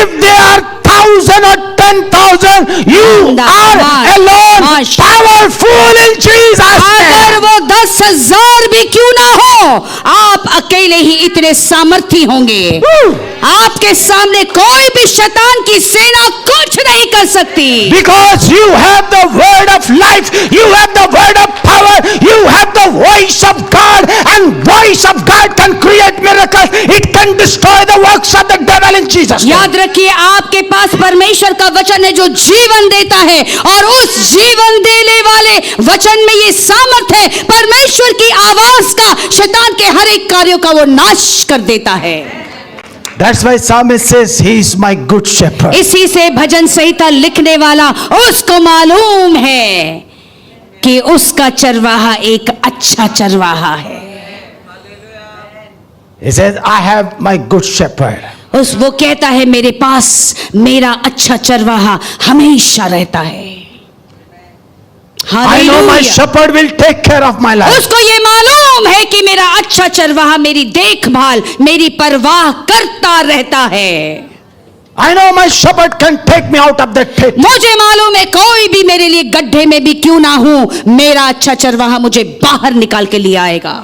If there are 1,000 or 10,000, you are alone powerful in Jesus' अगर name. वो 10,000 भी क्यों ना हो, आप अकेले ही इतने सामर्थी होंगे। आपके सामने कोई भी शैतान की सेना कुछ नहीं कर सकती। Because you have the word of life, you have the word of power, you have the voice of God, and voice of God can create miracles. It can destroy the works of the devil in Jesus' name. याद रखिए, आपके पास परमेश्वर का वचन है जो जीवन देता है, और उस जीवन देने वाले वचन में ये सामर्थ है परमेश्वर की आवाज का, शैतान के हर एक कार्यों का वो नाश कर देता है। That's why Psalmist says, He is my good shepherd. इसी से भजन संहिता लिखने वाला उसको मालूम है कि उसका चरवाहा एक अच्छा चरवाहा है। He says, I have my good shepherd. वो कहता है, मेरे पास मेरा अच्छा चरवाहा हमेशा रहता है। I know my hallelujah. shepherd will take care of my life. उसको ये मालूम है कि मेरा अच्छा चरवाहा मेरी देखभाल, मेरी परवाह करता रहता है। I know my shepherd can take me out of that pit. मुझे मालूम है कोई भी मेरे लिए गड्ढे में भी क्यों ना हो, मेरा अच्छा चरवाहा मुझे बाहर निकाल के ले आएगा।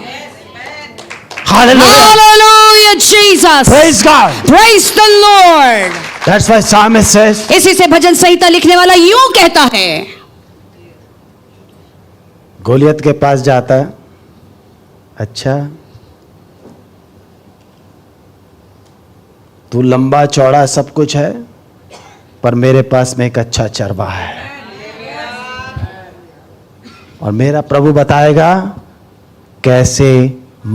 Hallelujah. Hallelujah, Jesus. Praise God. Praise the Lord. That's why psalmist says, इसी से भजन संहिता लिखने वाला यूं कहता है, गोलियत के पास जाता है, अच्छा तू लंबा चौड़ा सब कुछ है, पर मेरे पास में एक अच्छा चरवाहा है, और मेरा प्रभु बताएगा कैसे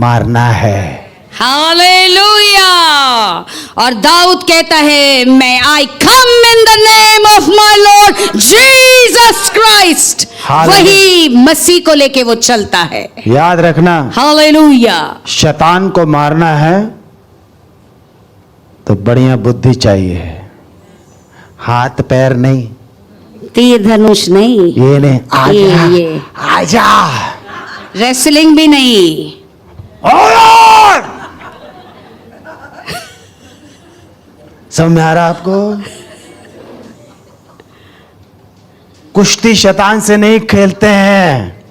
मारना है। हालेलुया। और दाऊद कहता है, मैं I come in the name of my Lord Jesus Christ. Hallelujah. वही मसीह को लेके वो चलता है। याद रखना, हालेलुया। शैतान को मारना है तो बढ़िया बुद्धि चाहिए, हाथ पैर नहीं, तीर धनुष नहीं, ये नहीं, आजा ये। आजा, रेसलिंग भी नहीं। और समझ में आ रहा आपको? कुश्ती शैतान से नहीं खेलते हैं,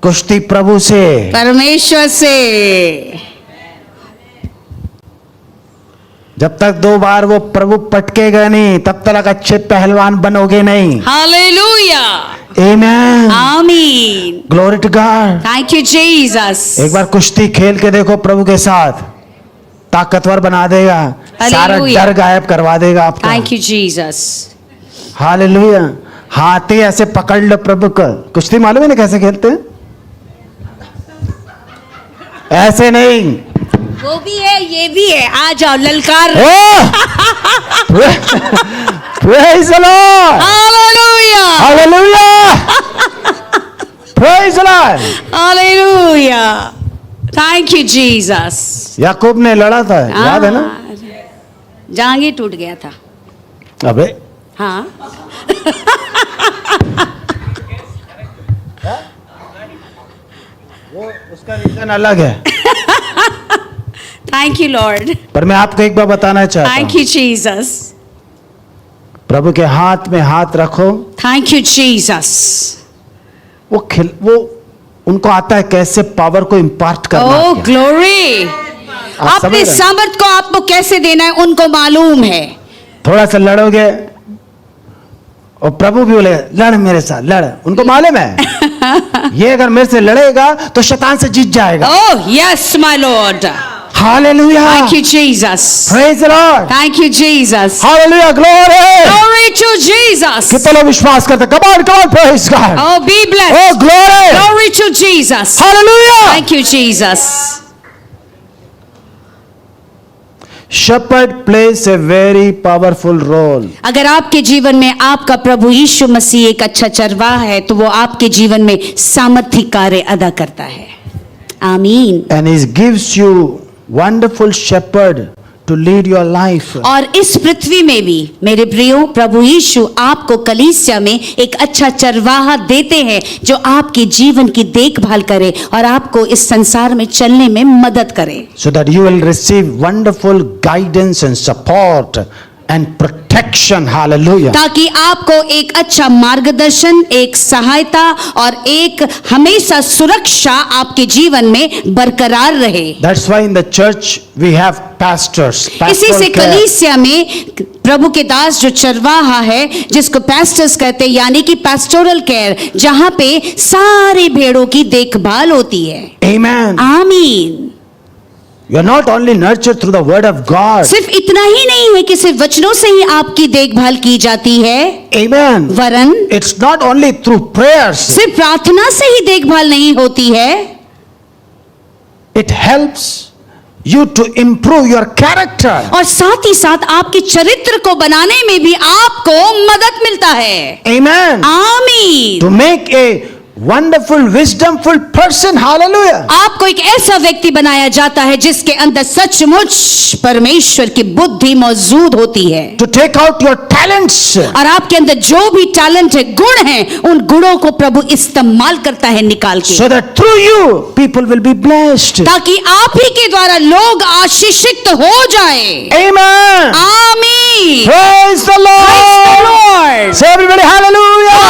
कुश्ती प्रभु से, परमेश्वर से। जब तक 2 बार वो प्रभु पटकेगा नहीं तब तक अच्छे पहलवान बनोगे नहीं। हालेलुया। आमीन, आमीन। Glory to God. Thank you Jesus. एक बार कुश्ती खेल के देखो प्रभु के साथ, ताकतवर बना देगा, सारा हालेलुया। डर गायब करवा देगा आपका। Thank you Jesus. हालेलुया। हाथी ऐसे पकड़ लो प्रभु को। कुश्ती मालूम है ना कैसे खेलते हैं? ऐसे नहीं, वो भी है, ये भी है। आ जाओ, ललकार। Praise the Lord. Hallelujah. Hallelujah. Praise the Lord. Hallelujah. Thank you Jesus. याकूब ने लड़ा था, याद है ना? जांघ ही टूट गया था। अबे हाँ। वो उसका रीजन अलग है, थैंक यू लॉर्ड। पर मैं आपको एक बार बताना चाहता थैंक हूँ, यू जीसस। प्रभु के हाथ में हाथ रखो, थैंक यू जीसस। वो उनको आता है कैसे पावर को इम्पार्ट करना ओह है। ग्लोरी। आप समझ अपने रहे हैं? सामर्थ को आपको कैसे देना है उनको मालूम है। थोड़ा सा लड़ोगे और प्रभु भी बोले लड़ मेरे साथ, लड़। उनको मालूम है ये अगर मेरे से लड़ेगा तो शैतान से जीत जाएगा। Oh yes my Lord. Hallelujah. Thank you Jesus. Praise the Lord. Thank you Jesus. Hallelujah, glory. Glory to Jesus. कितने लोग विश्वास करते हैं? Come on praise God. Oh be blessed. Oh glory. Glory to Jesus. Hallelujah. Thank you Jesus. Shepherd plays a very powerful role. अगर आपके जीवन में आपका प्रभु यीशु मसीह एक अच्छा चरवाहा है तो वो आपके जीवन में सामर्थ्य कार्य अदा करता है। आमीन। And he gives you wonderful shepherd to lead your life. और इस पृथ्वी में भी मेरे प्रियो प्रभु यीशु आपको कलीसिया में एक अच्छा चरवाहा देते हैं जो आपके जीवन की देखभाल करे और आपको इस संसार में चलने में मदद करे। So that you will receive wonderful guidance and support and protection. Hallelujah. ताकि आपको एक अच्छा मार्गदर्शन, एक सहायता और एक हमेशा सुरक्षा आपके जीवन में बरकरार रहे। That's why in the church we have pastors. इसी से pastoral care. कलीसिया में प्रभु के दास जो चरवाहा है जिसको पास्टर्स कहते हैं, यानी कि पैस्टोरल केयर, जहां पे सारी भेड़ों की देखभाल होती है। Amen. आमीन। You are not only nurtured through the word of God. सिर्फ इतना ही नहीं है कि सिर्फ वचनों से ही आपकी देखभाल की जाती है, Amen. वरन It's not only through prayers. सिर्फ प्रार्थना से ही देखभाल नहीं होती है, It helps you to improve your character. और साथ ही साथ आपके चरित्र को बनाने में भी आपको मदद मिलता है। Amen. आमीन। To make a wonderful wisdomful person. Hallelujah. आपको एक ऐसा व्यक्ति बनाया जाता है जिसके अंदर सचमुच परमेश्वर की बुद्धि मौजूद होती है, To take out your talents. और आपके अंदर जो भी टैलेंट है, गुण है, उन गुणों को प्रभु इस्तेमाल करता है निकाल के, So that through you people will be blessed. ताकि आप ही के द्वारा लोग आशीषित हो जाए। Amen. आमीन। Praise the Praise the Lord. Lord. Say everybody hallelujah.